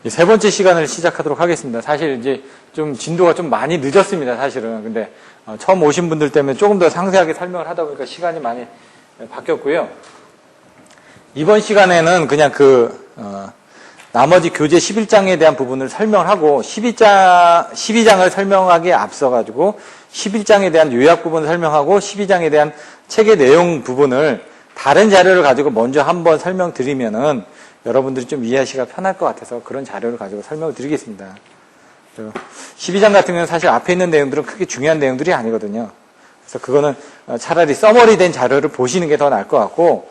세 번째 시간을 시작하도록 하겠습니다. 사실 이제 좀 진도가 좀 많이 늦었습니다, 사실은. 근데 처음 오신 분들 때문에 조금 더 상세하게 설명을 하다 보니까 시간이 많이 바뀌었고요. 이번 시간에는 그냥 나머지 교재 11장에 대한 부분을 설명을 하고 12장을 설명하기에 앞서가지고 11장에 대한 요약 부분을 설명하고 12장에 대한 책의 내용 부분을 다른 자료를 가지고 먼저 한번 설명드리면은 여러분들이 좀 이해하시기가 편할 것 같아서 그런 자료를 가지고 설명을 드리겠습니다. 12장 같은 경우는 사실 앞에 있는 내용들은 크게 중요한 내용들이 아니거든요. 그래서 그거는 차라리 서머리 된 자료를 보시는 게 더 나을 것 같고,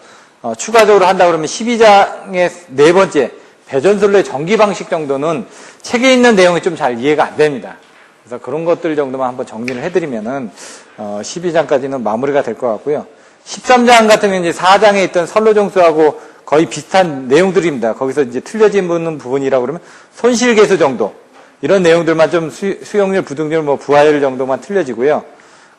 추가적으로 한다 그러면 12장의 네 번째 배전솔로의 전기 방식 정도는 책에 있는 내용이 좀 잘 이해가 안 됩니다. 그래서 그런 것들 정도만 한번 정리를 해드리면은 12장까지는 마무리가 될 것 같고요. 13장 같은 경우는 이제 4장에 있던 선로정수하고 거의 비슷한 내용들입니다. 거기서 이제 틀려지는 부분이라고 그러면 손실계수 정도 이런 내용들만 좀 수용률, 부등률, 부하율 정도만 틀려지고요.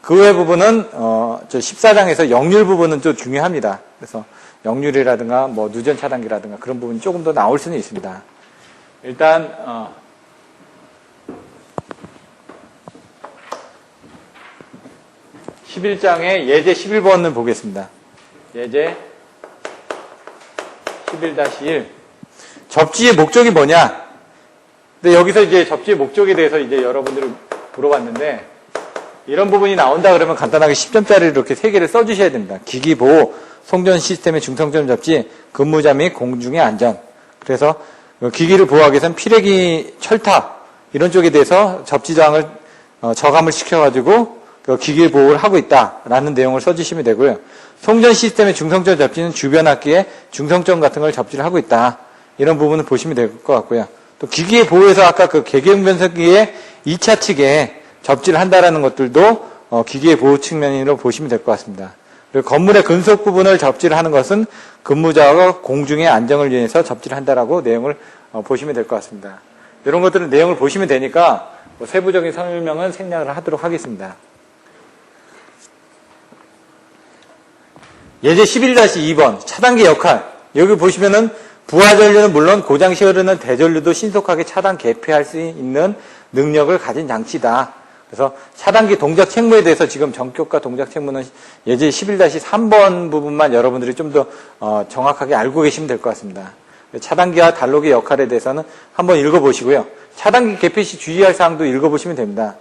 그 외 부분은 저 14장에서 역률 부분은 좀 중요합니다. 그래서 역률이라든가 누전 차단기라든가 그런 부분이 조금 더 나올 수는 있습니다. 일단 11장의 예제 11번을 보겠습니다. 예제 11-1 접지의 목적이 뭐냐? 근데 여기서 이제 접지의 목적에 대해서 이제 여러분들이 물어봤는데 이런 부분이 나온다 그러면 간단하게 10점짜리를 이렇게 3개를 써주셔야 됩니다. 기기보호, 송전 시스템의 중성점 접지, 근무자 및 공중의 안전. 그래서 기기를 보호하기 위해서는 피레기 철탑 이런 쪽에 대해서 접지 저항을 저감을 시켜가지고 기기 보호를 하고 있다라는 내용을 써주시면 되고요. 송전 시스템의 중성점 접지는 주변 악기에 중성점 같은 걸 접지를 하고 있다. 이런 부분을 보시면 될 것 같고요. 또 기기의 보호에서 아까 개경 변속기의 2차 측에 접지를 한다라는 것들도 기기의 보호 측면으로 보시면 될 것 같습니다. 그리고 건물의 근속 부분을 접지를 하는 것은 근무자와 공중의 안정을 위해서 접지를 한다라고 내용을 보시면 될 것 같습니다. 이런 것들은 내용을 보시면 되니까 세부적인 설명은 생략을 하도록 하겠습니다. 예제 11-2번 차단기 역할. 여기 보시면은 부하전류는 물론 고장시 흐르는 대전류도 신속하게 차단 개폐할 수 있는 능력을 가진 장치다. 그래서 차단기 동작 책무에 대해서 지금 전격과 동작 책무는 예제 11-3번 부분만 여러분들이 좀 더 정확하게 알고 계시면 될 것 같습니다. 차단기와 단로기 역할에 대해서는 한번 읽어보시고요. 차단기 개폐 시 주의할 사항도 읽어보시면 됩니다.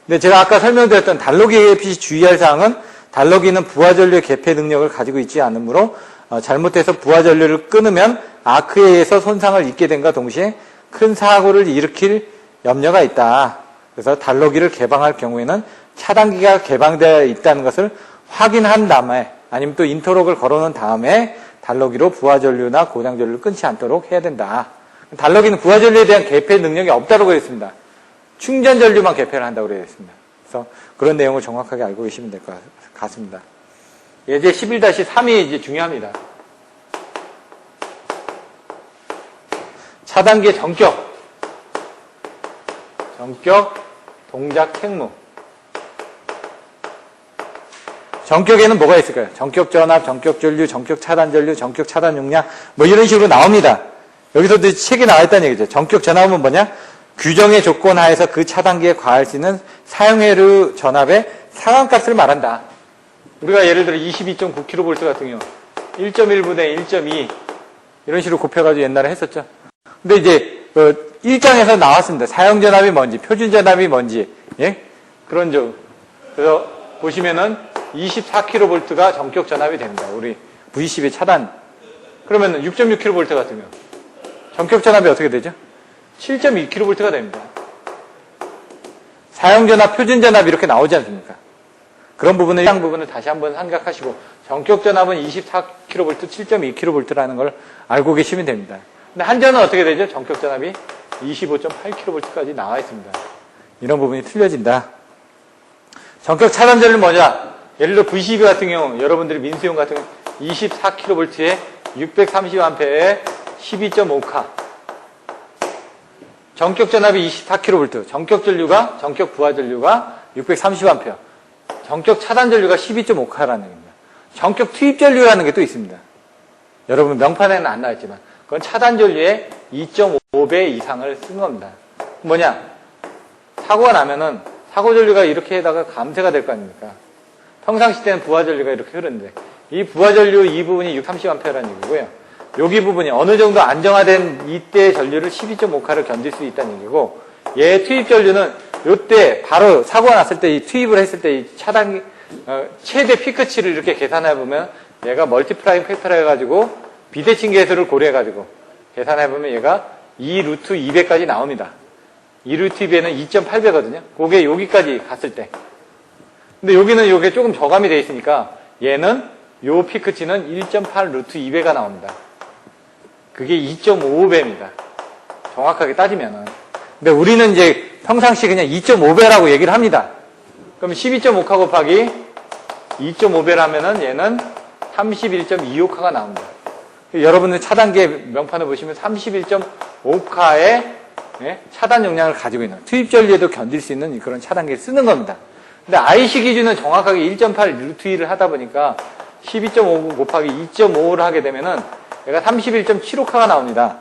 근데 제가 아까 설명드렸던 단로기 개폐 시 주의할 사항은 단로기는 부하전류의 개폐 능력을 가지고 있지 않으므로 잘못해서 부하전류를 끊으면 아크에 의해서 손상을 입게 됨과 동시에 큰 사고를 일으킬 염려가 있다. 그래서 단로기를 개방할 경우에는 차단기가 개방되어 있다는 것을 확인한 다음에 아니면 또 인터록을 걸어놓은 다음에 단로기로 부하전류나 고장전류를 끊지 않도록 해야 된다. 단로기는 부하전류에 대한 개폐 능력이 없다고 그랬습니다. 충전전류만 개폐를 한다고 그랬습니다. 그래서 그런 내용을 정확하게 알고 계시면 될 것 같습니다. 예제 11-3이 이제 중요합니다. 차단기의 전격, 동작 책무. 전격에는 뭐가 있을까요? 전격 전압, 전격 전류, 전격 차단 전류, 전격 차단 용량, 이런 식으로 나옵니다. 여기서도 책에 나와 있다는 얘기죠. 전격 전압은 뭐냐? 규정의 조건 하에서 그 차단기에 과할 수 있는 사용회로 전압의 상한값을 말한다. 우리가 예를 들어 22.9kV 같은 경우 1.1분의 1.2 이런 식으로 곱해가지고 옛날에 했었죠. 근데 이제 1장에서 나왔습니다. 사용전압이 뭔지, 표준전압이 뭔지, 예? 그런 점. 그래서 보시면은 24kV가 전격 전압이 됩니다. 우리 V10의 차단. 그러면 6.6kV 같은 경우 전격 전압이 어떻게 되죠? 7.2kV가 됩니다. 사용전압, 표준전압 이렇게 나오지 않습니까? 그런 부분을, 해당 부분을 다시 한번 생각하시고, 전격 전압은 24kV, 7.2kV라는 걸 알고 계시면 됩니다. 근데 한전은 어떻게 되죠? 전격 전압이 25.8kV까지 나와 있습니다. 이런 부분이 틀려진다. 전격 차단전류는 뭐냐? 예를 들어 V12 같은 경우, 여러분들이 민수용 같은 경우 24kV에 630A에 12.5카. 전격 전압이 24kV, 전격 부하 전류가 630A. 전격 차단 전류가 12.5카라는 얘기입니다. 전격 투입 전류라는 게 또 있습니다. 여러분 명판에는 안 나왔지만 그건 차단 전류의 2.5배 이상을 쓴 겁니다. 뭐냐? 사고가 나면은 사고 전류가 이렇게 해다가 감쇄가 될 거 아닙니까? 평상시 때는 부하 전류가 이렇게 흐르는데 이 부하 전류 이 부분이 630A라는 얘기고요. 여기 부분이 어느 정도 안정화된 이때 전류를 12.5K를 견딜 수 있다는 얘기고, 얘 투입 전류는 이때 바로 사고가 났을 때 이 투입을 했을 때 이 차단 최대 피크치를 이렇게 계산해 보면 얘가 멀티플라잉 팩터라 해가지고 비대칭 계수를 고려해가지고 계산해 보면 얘가 2 루트 2배까지 나옵니다. 2 루트 2배는 2.8배거든요. 그게 여기까지 갔을 때. 근데 여기는 이게 조금 저감이 돼 있으니까 얘는 요 피크치는 1.8 루트 2배가 나옵니다. 그게 2.55배입니다. 정확하게 따지면은. 근데 우리는 이제 평상시 그냥 2.5배라고 얘기를 합니다. 그럼 12.5K 곱하기 2.5배라면은 얘는 31.25K가 나옵니다. 여러분들 차단계 명판을 보시면 31.5K의 차단 용량을 가지고 있는, 투입 전류에도 견딜 수 있는 그런 차단계를 쓰는 겁니다. 근데 IC 기준은 정확하게 1.8 루트 2를 하다 보니까 12.5 곱하기 2.5를 하게 되면은 얘가 31.75K가 나옵니다.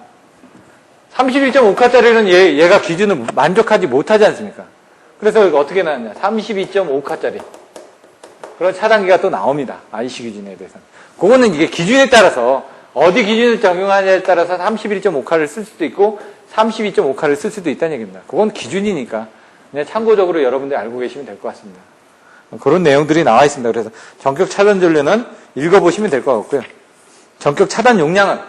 31.5K짜리는 얘가 기준을 만족하지 못하지 않습니까? 그래서 어떻게 나왔냐? 32.5K짜리. 그런 차단기가 또 나옵니다. IC 기준에 대해서는. 그거는 이게 기준에 따라서, 어디 기준을 적용하냐에 따라서 31.5K를 쓸 수도 있고, 32.5K를 쓸 수도 있다는 얘기입니다. 그건 기준이니까, 그냥 참고적으로 여러분들이 알고 계시면 될 것 같습니다. 그런 내용들이 나와 있습니다. 그래서 전격 차단 전류는 읽어보시면 될 것 같고요. 전격 차단 용량은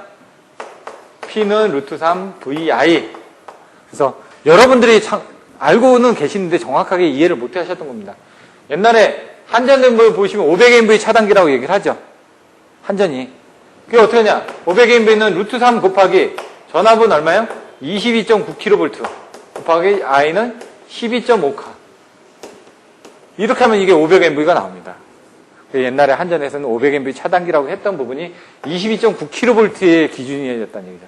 P는 루트 3 VI. 그래서 여러분들이 알고는 계시는데 정확하게 이해를 못 하셨던 겁니다. 옛날에 한전전부 보시면 500MV 차단기라고 얘기를 하죠. 한전이. 그게 어떻게 하냐? 500MV는 루트 3 곱하기 전압은 얼마예요? 22.9kV 곱하기 I는 12.5K. 이렇게 하면 이게 500MV가 나옵니다. 옛날에 한전에서는 500MV 차단기라고 했던 부분이 22.9kV의 기준이었다는 얘기죠.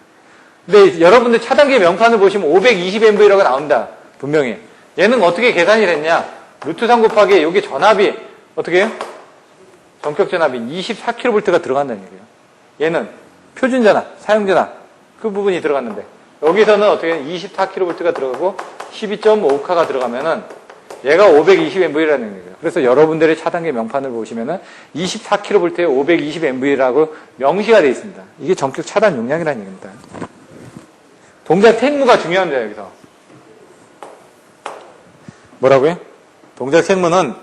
근데 여러분들 차단기 명판을 보시면 520MV라고 나옵니다. 분명히. 얘는 어떻게 계산이 됐냐? 루트 3 곱하기 여기 전압이 어떻게 해요? 전격 전압이 24kV가 들어간다는 얘기예요. 얘는 표준 전압, 사용 전압 그 부분이 들어갔는데 여기서는 어떻게 해요? 24kV가 들어가고 12.5K가 들어가면은 얘가 520MV라는 얘기예요. 그래서 여러분들의 차단기 명판을 보시면은 24kV에 520MV라고 명시가 되어 있습니다. 이게 전격 차단 용량이라는 얘기입니다. 동작 택무가 중요합니다, 여기서. 뭐라고요? 동작 택무는,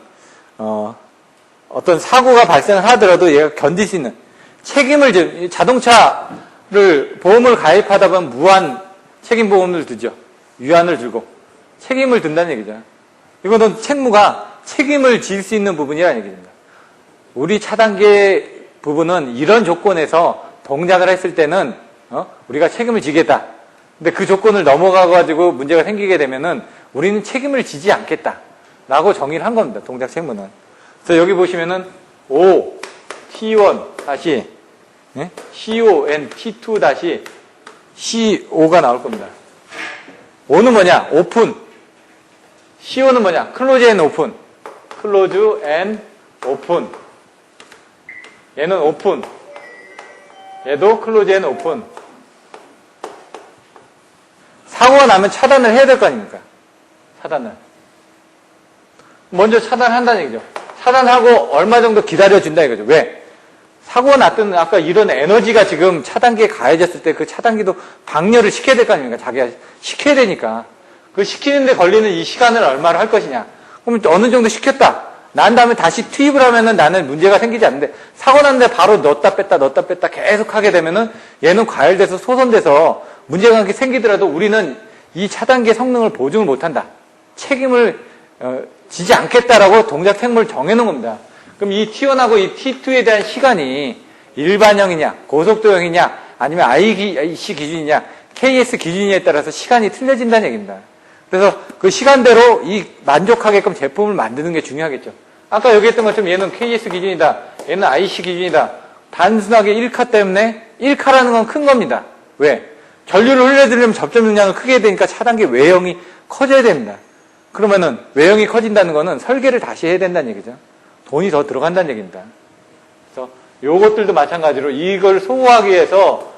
어떤 사고가 발생을 하더라도 얘가 견딜 수 있는 책임을, 자동차를, 보험을 가입하다 보면 무한 책임보험을 들죠. 유한을 들고. 책임을 든다는 얘기죠. 이거는 책무가 책임을 질 수 있는 부분이라는 얘기입니다. 우리 차단계 부분은 이런 조건에서 동작을 했을 때는, 우리가 책임을 지겠다. 근데 그 조건을 넘어가가지고 문제가 생기게 되면은 우리는 책임을 지지 않겠다. 라고 정의를 한 겁니다. 동작 책무는. 그래서 여기 보시면은 O, T1 다시, CON, T2 다시 CO가 나올 겁니다. O는 뭐냐? 오픈. CO는 뭐냐? 클로즈 앤 오픈. 클로즈 앤 오픈. 얘는 오픈. 얘도 클로즈 앤 오픈. 사고가 나면 차단을 해야 될 거 아닙니까? 차단을. 먼저 차단한다는 얘기죠. 차단하고 얼마 정도 기다려준다 이거죠. 왜? 사고가 났던 아까 이런 에너지가 지금 차단기에 가해졌을 때 그 차단기도 방열을 시켜야 될 거 아닙니까? 자기가 시켜야 되니까. 그 시키는데 걸리는 이 시간을 얼마를 할 것이냐. 그럼 어느 정도 시켰다. 난 다음에 다시 투입을 하면은 나는 문제가 생기지 않는데 사고 났는데 바로 넣었다 뺐다 계속 하게 되면은 얘는 과열돼서 소선돼서 문제가 생기더라도 우리는 이 차단기의 성능을 보증을 못한다. 책임을 지지 않겠다라고 동작 책무를 정해놓은 겁니다. 그럼 이 T1하고 이 T2에 대한 시간이 일반형이냐, 고속도형이냐, 아니면 IC 기준이냐, KS 기준이냐에 따라서 시간이 틀려진다는 얘기입니다. 그래서 그 시간대로 이 만족하게끔 제품을 만드는 게 중요하겠죠. 아까 여기 했던 것처럼 얘는 KS 기준이다, 얘는 IC 기준이다. 단순하게 1카 때문에 1카라는 건 큰 겁니다. 왜? 전류를 흘려들려면 접점 용량을 크게 해야 되니까 차단기 외형이 커져야 됩니다. 그러면은 외형이 커진다는 거는 설계를 다시 해야 된다는 얘기죠. 돈이 더 들어간다는 얘기입니다. 그래서 요것들도 마찬가지로 이걸 소화하기 위해서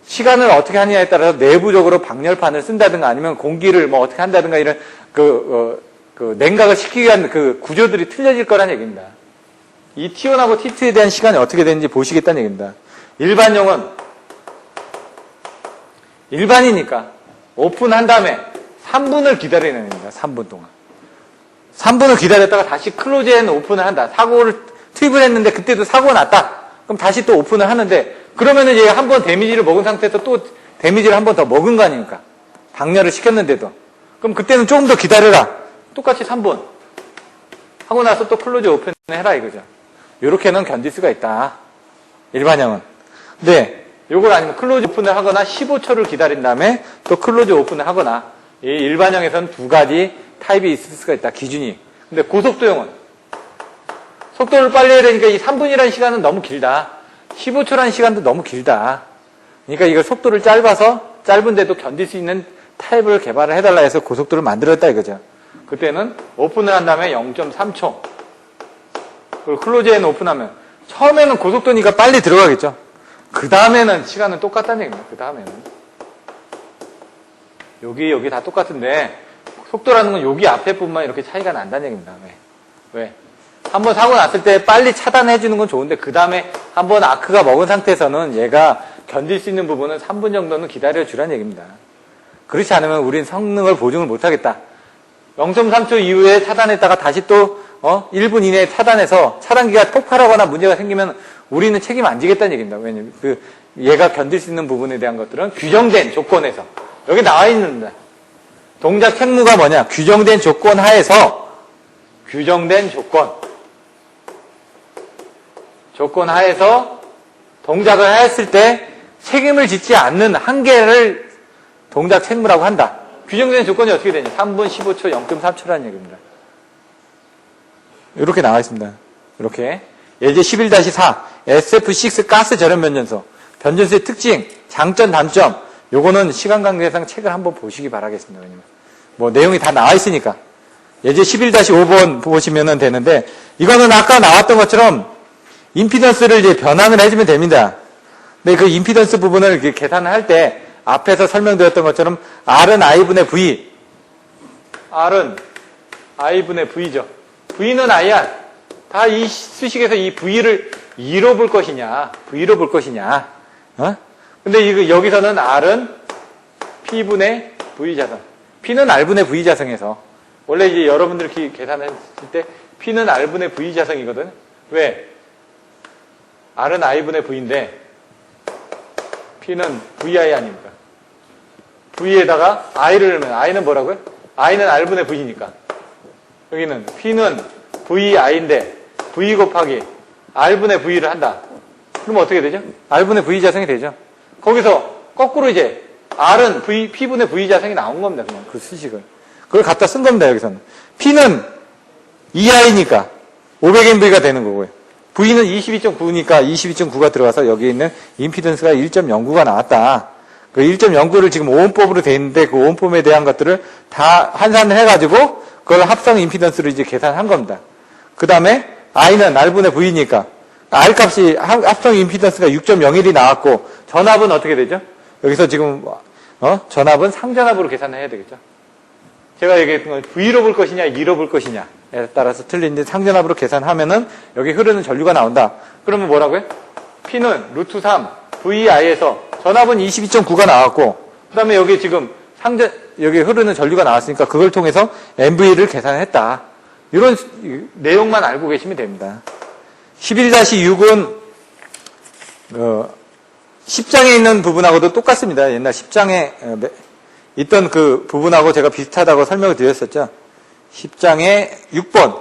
시간을 어떻게 하느냐에 따라서 내부적으로 방열판을 쓴다든가 아니면 공기를 뭐 어떻게 한다든가 이런 냉각을 시키기 위한 그 구조들이 틀려질 거란 얘기입니다. 이 T1하고 T2에 대한 시간이 어떻게 되는지 보시겠다는 얘기입니다. 일반이니까 오픈한 다음에 3분을 기다리는 얘기입니다. 3분 동안. 3분을 기다렸다가 다시 클로즈앤 오픈을 한다. 사고를 투입을 했는데 그때도 사고가 났다. 그럼 다시 또 오픈을 하는데 그러면은 얘가 한 번 데미지를 먹은 상태에서 또 데미지를 한 번 더 먹은 거 아닙니까? 방열을 시켰는데도. 그럼 그때는 조금 더 기다려라. 똑같이 3분. 하고 나서 또 클로즈 오픈을 해라 이거죠. 요렇게는 견딜 수가 있다. 일반형은. 근데 요걸 아니면 클로즈 오픈을 하거나 15초를 기다린 다음에 또 클로즈 오픈을 하거나 이 일반형에서는 두 가지 타입이 있을 수가 있다. 기준이. 근데 고속도형은 속도를 빨리 해야 되니까 이 3분이라는 시간은 너무 길다. 15초라는 시간도 너무 길다. 그러니까 이걸 속도를 짧은데도 견딜 수 있는 타입을 개발을 해달라 해서 고속도를 만들었다 이거죠. 그때는 오픈을 한 다음에 0.3초. 그리고 클로즈앤 오픈하면 처음에는 고속도니까 빨리 들어가겠죠. 그 다음에는 시간은 똑같다는 얘기입니다. 그 다음에는. 여기 다 똑같은데 속도라는 건 여기 앞에 뿐만 이렇게 차이가 난다는 얘기입니다. 왜? 한번 사고 났을 때 빨리 차단해 주는 건 좋은데 그 다음에 한번 아크가 먹은 상태에서는 얘가 견딜 수 있는 부분은 3분 정도는 기다려 주라는 얘기입니다. 그렇지 않으면 우린 성능을 보증을 못 하겠다. 0.3초 이후에 차단했다가 다시 또 1분 이내에 차단해서 차단기가 폭발하거나 문제가 생기면 우리는 책임 안 지겠다는 얘기입니다. 왜냐면 얘가 견딜 수 있는 부분에 대한 것들은 규정된 조건에서 여기 나와 있는데 동작 책무가 뭐냐? 규정된 조건 하에서 조건 하에서 동작을 했을 때 책임을 짓지 않는 한계를 동작 책무라고 한다. 규정된 조건이 어떻게 되냐? 3분, 15초, 0.3초라는 얘기입니다. 이렇게 나와 있습니다. 이렇게. 예제 11-4 SF6 가스 절연 변전소. 변전소의 특징, 장점, 단점. 요거는 시간 관계상 책을 한번 보시기 바라겠습니다. 왜냐면 뭐 내용이 다 나와 있으니까. 예제 11-5번 보시면 되는데 이거는 아까 나왔던 것처럼 임피던스를 이제 변환을 해주면 됩니다. 근데 그 임피던스 부분을 이렇게 계산을 할 때 앞에서 설명드렸던 것처럼 R은 I분의 V. R은 I분의 V죠. V는 IR. 다 이 수식에서 이 V를 2로 볼 것이냐, V로 볼 것이냐. 근데 여기서는 R은 P분의 V자성. P는 R분의 V자성에서. 원래 이제 여러분들이 계산했을 때 P는 R분의 V자성이거든. 왜? R은 I분의 V인데 P는 VI 아닙니까? V에다가 I를 넣으면 I는 뭐라고요? I는 R분의 V니까. 여기는 P는 VI인데 V 곱하기 R분의 V를 한다. 그러면 어떻게 되죠? R분의 V 자성이 되죠. 거기서 거꾸로 이제 R은 P분의 V 자성이 나온 겁니다. 그냥 그 수식을. 그걸 갖다 쓴 겁니다. 여기서는. P는 2I니까 500MV가 되는 거고요. V는 22.9니까 22.9가 들어가서 여기 있는 임피던스가 1.09가 나왔다. 그 1.09를 지금 오음법으로 돼 있는데 그 오음법에 대한 것들을 다 환산을 해가지고 그걸 합성 임피던스로 이제 계산한 겁니다. 그 다음에 I는 R분의 V니까 R 값이 합성 임피던스가 6.01이 나왔고 전압은 어떻게 되죠? 여기서 지금 전압은 상전압으로 계산을 해야 되겠죠. 제가 얘기했던 건 V로 볼 것이냐 2로 볼 것이냐에 따라서 틀린데 상전압으로 계산하면은 여기 흐르는 전류가 나온다. 그러면 뭐라고요? P는 루트 3 VI에서 전압은 22.9가 나왔고 그 다음에 여기 지금 여기 흐르는 전류가 나왔으니까 그걸 통해서 MV를 계산했다. 이런 내용만 알고 계시면 됩니다. 11-6은 10장에 있는 부분하고도 똑같습니다. 옛날 10장에 있던 그 부분하고 제가 비슷하다고 설명을 드렸었죠. 10장의 6번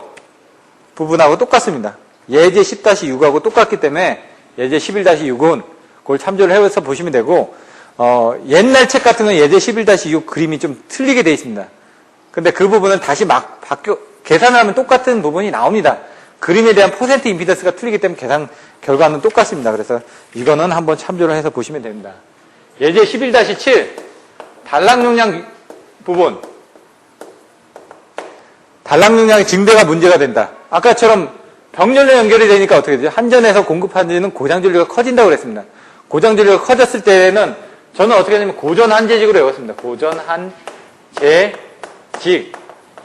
부분하고 똑같습니다. 예제 10-6하고 똑같기 때문에 예제 11-6은 그걸 참조를 해서 보시면 되고 옛날 책 같은 건 예제 11-6 그림이 좀 틀리게 되어 있습니다. 근데 그 부분은 다시 막 계산을 하면 똑같은 부분이 나옵니다. 그림에 대한 퍼센트 임피던스가 틀리기 때문에 계산 결과는 똑같습니다. 그래서 이거는 한번 참조를 해서 보시면 됩니다. 예제 11-7 단락 용량 부분. 단락 용량의 증대가 문제가 된다. 아까처럼 병렬로 연결이 되니까 어떻게 되죠? 한전에서 공급하는 고장 전류가 커진다고 그랬습니다. 고장 전류가 커졌을 때는 저는 어떻게 하냐면 고전한재직으로 외웠습니다. 고전한재직.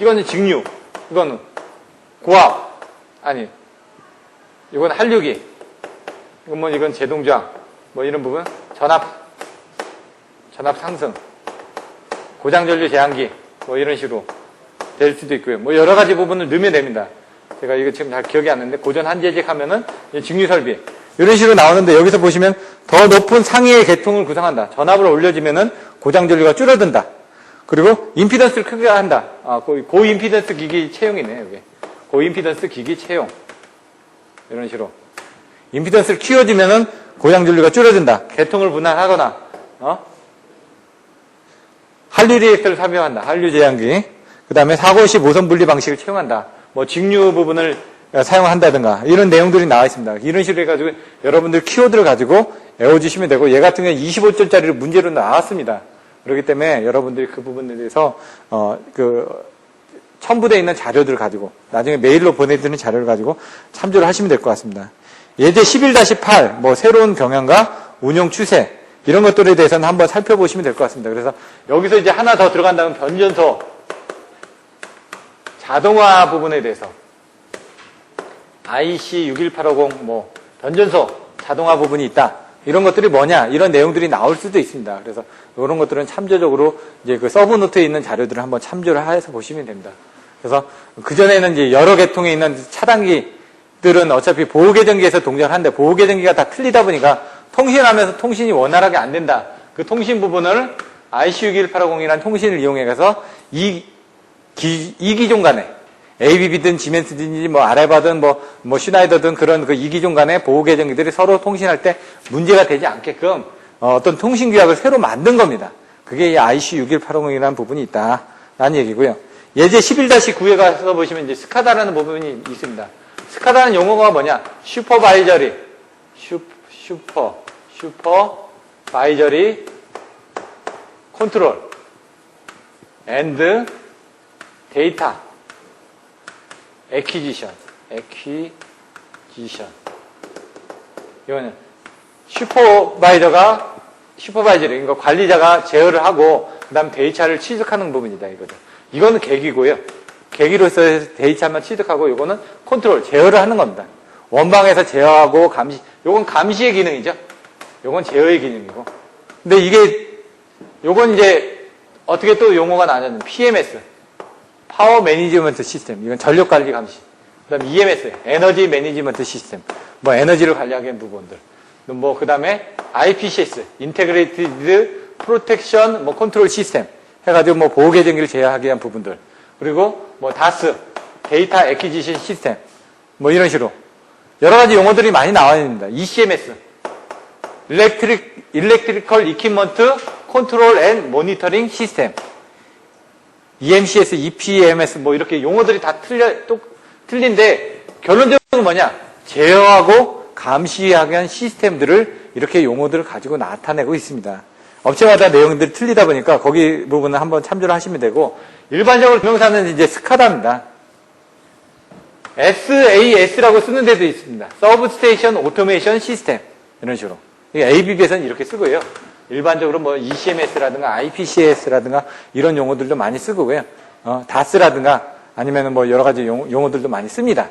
이거는 직류. 이거는 고압. 아니. 이건 한류기. 이건 제동저항. 뭐 이런 부분. 전압 상승. 고장전류 제한기. 뭐 이런 식으로 될 수도 있고요. 뭐 여러 가지 부분을 넣으면 됩니다. 제가 이거 지금 잘 기억이 안 나는데 고전한재직 하면은 직류설비. 이런 식으로 나오는데 여기서 보시면 더 높은 상위의 계통을 구성한다. 전압을 올려주면은 고장전류가 줄어든다. 그리고 임피던스를 크게 한다. 고임피던스 기기 채용이네, 여기. 고임피던스 기기 채용. 이런 식으로. 임피던스를 키워주면은 고장전류가 줄어든다. 계통을 분할하거나, 한류 리액터를 삽입한다. 한류 제한기. 그 다음에 450 오선 분리 방식을 채용한다. 뭐 직류 부분을 사용한다든가 이런 내용들이 나와 있습니다. 이런 식으로 해가지고 여러분들 키워드를 가지고 외워주시면 되고 얘 같은 경우는 25점짜리를 문제로 나왔습니다. 그렇기 때문에 여러분들이 그 부분에 대해서 첨부되어 있는 자료들을 가지고 나중에 메일로 보내드리는 자료를 가지고 참조를 하시면 될 것 같습니다. 예제 11-8 뭐 새로운 경영과 운용 추세 이런 것들에 대해서는 한번 살펴보시면 될 것 같습니다. 그래서 여기서 이제 하나 더 들어간다면 변전소 자동화 부분에 대해서 IC61850 뭐 변전소 자동화 부분이 있다. 이런 것들이 뭐냐? 이런 내용들이 나올 수도 있습니다. 그래서 이런 것들은 참조적으로 이제 그 서브노트에 있는 자료들을 한번 참조를 해서 보시면 됩니다. 그래서 그전에는 이제 여러 계통에 있는 차단기들은 어차피 보호계정기에서 동작을 하는데 보호계정기가 다 틀리다 보니까 통신하면서 통신이 원활하게 안 된다. 그 통신 부분을 IC61850이라는 통신을 이용해서 이기종 간에 ABB든 지멘스든지 뭐 아레바든 뭐 슈나이더든 그런 그 이기종 간의 보호 계정기들이 서로 통신할 때 문제가 되지 않게끔 어떤 통신 규약을 새로 만든 겁니다. 그게 이 IC61850이라는 부분이 있다라는 얘기고요. 예제 11-9에 가서 보시면 이제 스카다라는 부분이 있습니다. 스카다는 용어가 뭐냐? 슈퍼바이저리 컨트롤 앤드 데이터 에퀴지션. 이거는 슈퍼바이저리, 그러니까 관리자가 제어를 하고, 그 다음 데이터를 취득하는 부분이다, 이거죠. 이거는 계기고요. 계기로서 데이터만 취득하고, 이거는 컨트롤, 제어를 하는 겁니다. 원방에서 제어하고, 감시, 요건 감시의 기능이죠. 요건 제어의 기능이고. 근데 요건 이제, 어떻게 또 용어가 나왔냐면, PMS. 파워 매니지먼트 시스템. 이건 전력 관리 감시. 그 다음에 EMS. 에너지 매니지먼트 시스템. 뭐 에너지를 관리하기 위한 부분들. 뭐 그 다음에 IPCS. 인테그레이티드 프로텍션 뭐 컨트롤 시스템. 해가지고 뭐 보호 계정기를 제어하기 위한 부분들. 그리고 뭐 DAS. 데이터 애퀴지션 시스템. 뭐 이런 식으로. 여러 가지 용어들이 많이 나와 있습니다. ECMS. 일렉트리컬 이퀴먼트 컨트롤 앤 모니터링 시스템. EMCS, EPMS 뭐 이렇게 용어들이 다 틀린데 결론적으로 뭐냐? 제어하고 감시하기 위한 시스템들을 이렇게 용어들을 가지고 나타내고 있습니다. 업체마다 내용들이 틀리다 보니까 거기 부분은 한번 참조를 하시면 되고 일반적으로 명사는 이제 스카다입니다. SAS라고 쓰는 데도 있습니다. 서브스테이션 오토메이션 시스템 이런 식으로. ABB에서는 이렇게 쓰고요. 일반적으로 뭐 ECMS라든가 IPCS라든가 이런 용어들도 많이 쓰고요. DAS라든가 아니면 뭐 여러 가지 용어들도 많이 씁니다.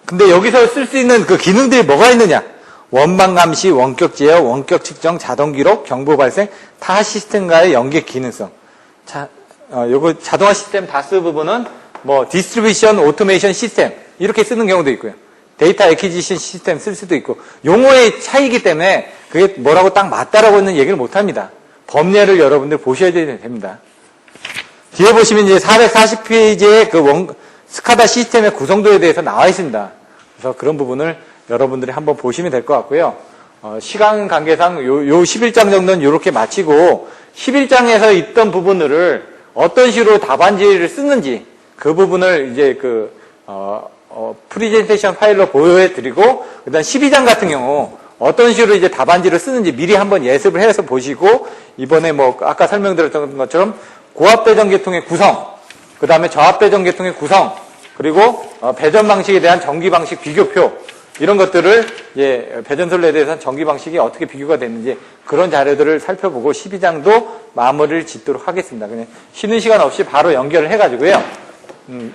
근데 여기서 쓸 수 있는 그 기능들이 뭐가 있느냐? 원방 감시, 원격 제어, 원격 측정, 자동 기록, 경보 발생, 타 시스템과의 연계 기능성. 요거 자동화 시스템 DAS 부분은 뭐 디스트리뷰션 오토메이션 시스템 이렇게 쓰는 경우도 있고요. 데이터 애퀴지션 시스템 쓸 수도 있고 용어의 차이기 때문에 그게 뭐라고 딱 맞다라고는 얘기를 못합니다. 법례를 여러분들 보셔야 됩니다. 뒤에 보시면 이제 440페이지에 그 스카다 시스템의 구성도에 대해서 나와 있습니다. 그래서 그런 부분을 여러분들이 한번 보시면 될 것 같고요. 시간 관계상 요 11장 정도는 이렇게 마치고 11장에서 있던 부분들을 어떤 식으로 답안지를 쓰는지 그 부분을 이제 프리젠테이션 파일로 보여드리고, 그 다음 12장 같은 경우, 어떤 식으로 이제 답안지를 쓰는지 미리 한번 예습을 해서 보시고, 이번에 뭐, 아까 설명드렸던 것처럼, 고압배전 계통의 구성, 그 다음에 저압배전 계통의 구성, 그리고 배전 방식에 대한 전기 방식 비교표, 이런 것들을 배전솔로에 대해서는 전기 방식이 어떻게 비교가 됐는지 그런 자료들을 살펴보고 12장도 마무리를 짓도록 하겠습니다. 그냥 쉬는 시간 없이 바로 연결을 해가지고요.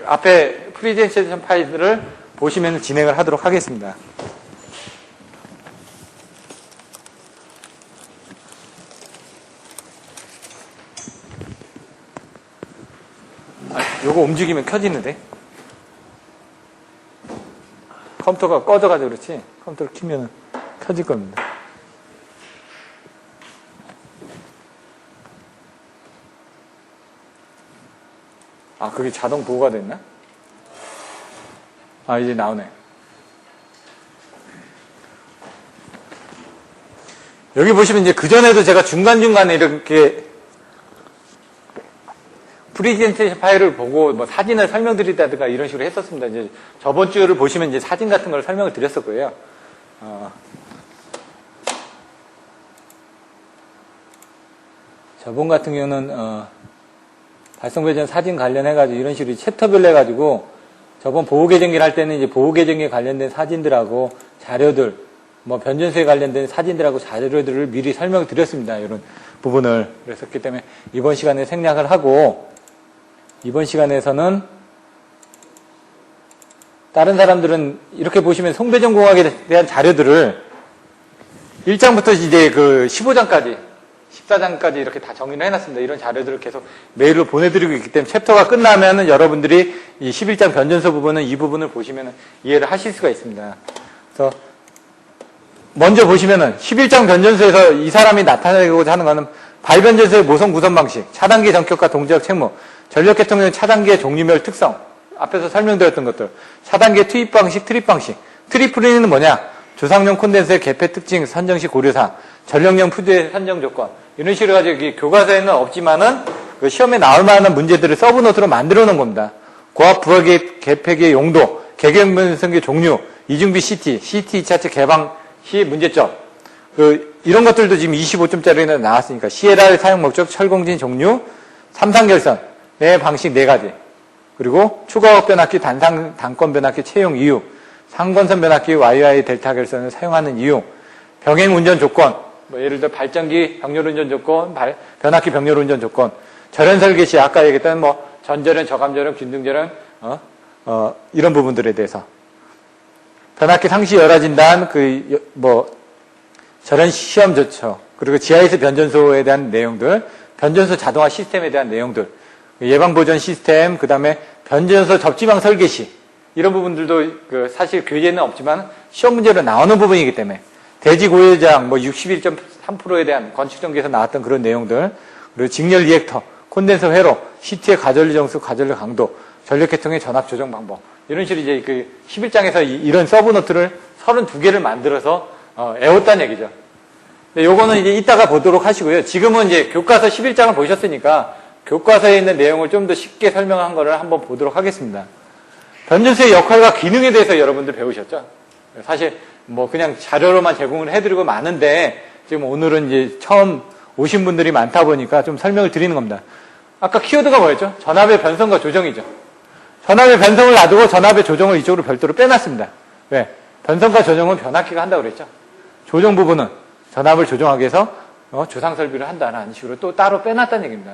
앞에 프리젠테이션 파일들을 보시면 진행을 하도록 하겠습니다. 요거 움직이면 켜지는데? 컴퓨터가 꺼져가지고 그렇지, 컴퓨터를 키면 켜질 겁니다. 아, 그게 자동 보호가 됐나? 아, 이제 나오네. 여기 보시면 이제 그전에도 제가 중간중간에 이렇게 프리젠테이션 파일을 보고 뭐 사진을 설명드린다든가 이런 식으로 했었습니다. 이제 저번 주를 보시면 이제 사진 같은 걸 설명을 드렸었고요. 저번 같은 경우는 발송배전 사진 관련해가지고 이런 식으로 챕터별로 해가지고 저번 보호계정기를 할 때는 이제 보호계정기에 관련된 사진들하고 자료들, 뭐 변전소에 관련된 사진들하고 자료들을 미리 설명을 드렸습니다. 이런 부분을. 그랬었기 때문에 이번 시간에 생략을 하고 이번 시간에서는 다른 사람들은 이렇게 보시면 송배전공학에 대한 자료들을 1장부터 이제 그 15장까지 14장까지 이렇게 다 정리를 해놨습니다. 이런 자료들을 계속 메일로 보내드리고 있기 때문에 챕터가 끝나면은 여러분들이 이 11장 변전소 부분은 이 부분을 보시면 이해를 하실 수가 있습니다. 그래서 먼저 보시면은 11장 변전소에서 이 사람이 나타내고자 하는 것은 발변전소의 모성 구성 방식, 차단기 전격과 동지적 책무, 전력계통용 차단기의 종류별 특성, 앞에서 설명드렸던 것들, 차단기의 투입 방식, 트립 방식, 트리플린은 뭐냐? 조상용 콘덴서의 개폐 특징, 선정 시 고려사항, 전력용 푸드의 선정 조건, 이런 식으로 가지고 교과서에는 없지만은 그 시험에 나올 만한 문제들을 서브노트로 만들어 놓은 겁니다. 고압 부하기 개폐기의 용도, 개경변성기 종류, 이중비 CT, CT 2차체 개방 시 문제점, 이런 것들도 지금 25점짜리는 나왔으니까 CLR 사용 목적, 철공진 종류, 삼상결선의 방식 4가지, 그리고 추가적 변압기, 단권 변압기 채용 이유, 상권선 변압기 YY 델타 결선을 사용하는 이유, 병행 운전 조건, 뭐 예를 들어 발전기 병렬 운전 조건, 변압기 병렬 운전 조건, 절연 설계 시 아까 얘기했던 뭐 전절연, 저감절연, 균등절연, 이런 부분들에 대해서 변압기 상시 열화 진단, 절연 시험 조처, 그리고 지하에서 변전소에 대한 내용들, 변전소 자동화 시스템에 대한 내용들, 예방 보전 시스템, 그 다음에 변전소 접지망 설계 시, 이런 부분들도 사실 교재는 없지만 시험 문제로 나오는 부분이기 때문에 대지 고해장 61.3%에 대한 건축전기에서 나왔던 그런 내용들, 그리고 직렬 리액터, 콘덴서 회로, CT의 가전류 정수, 가전류 강도, 전력계통의 전압 조정 방법, 이런 식으로 이제 11장에서 이런 서브노트를 32개를 만들어서 애웠다는 얘기죠. 요거는 이제 이따가 보도록 하시고요. 지금은 이제 교과서 11장을 보셨으니까 교과서에 있는 내용을 좀 더 쉽게 설명한 거를 한번 보도록 하겠습니다. 변전소의 역할과 기능에 대해서 여러분들 배우셨죠? 사실 뭐 그냥 자료로만 제공을 해드리고 많은데 지금 오늘은 이제 처음 오신 분들이 많다 보니까 좀 설명을 드리는 겁니다. 아까 키워드가 뭐였죠? 전압의 변성과 조정이죠. 전압의 변성을 놔두고 전압의 조정을 이쪽으로 별도로 빼놨습니다. 왜? 변성과 조정은 변압기가 한다고 그랬죠. 조정 부분은 전압을 조정하기 위해서 조상 설비를 한다는 식으로 또 따로 빼놨다는 얘기입니다.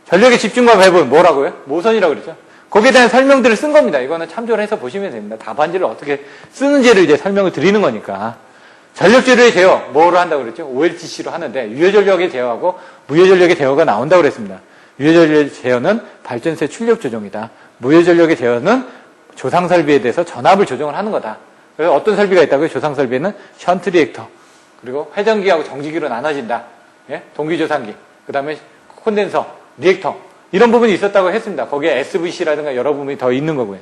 전력의 집중과 배분 뭐라고요? 모선이라고 그랬죠. 거기에 대한 설명들을 쓴 겁니다. 이거는 참조를 해서 보시면 됩니다. 답안지를 어떻게 쓰는지를 이제 설명을 드리는 거니까. 전력제로의 제어, 뭐로 한다고 그랬죠? OLTC로 하는데, 유효전력의 제어하고 무효전력의 제어가 나온다고 그랬습니다. 유효전력의 제어는 발전소의 출력 조정이다. 무효전력의 제어는 조상 설비에 대해서 전압을 조정을 하는 거다. 그래서 어떤 설비가 있다고요? 조상 설비는 션트 리액터, 그리고 회전기하고 정지기로 나눠진다. 예? 동기조상기, 그 다음에 콘덴서, 리액터, 이런 부분이 있었다고 했습니다. 거기에 SVC라든가 여러 부분이 더 있는 거고요.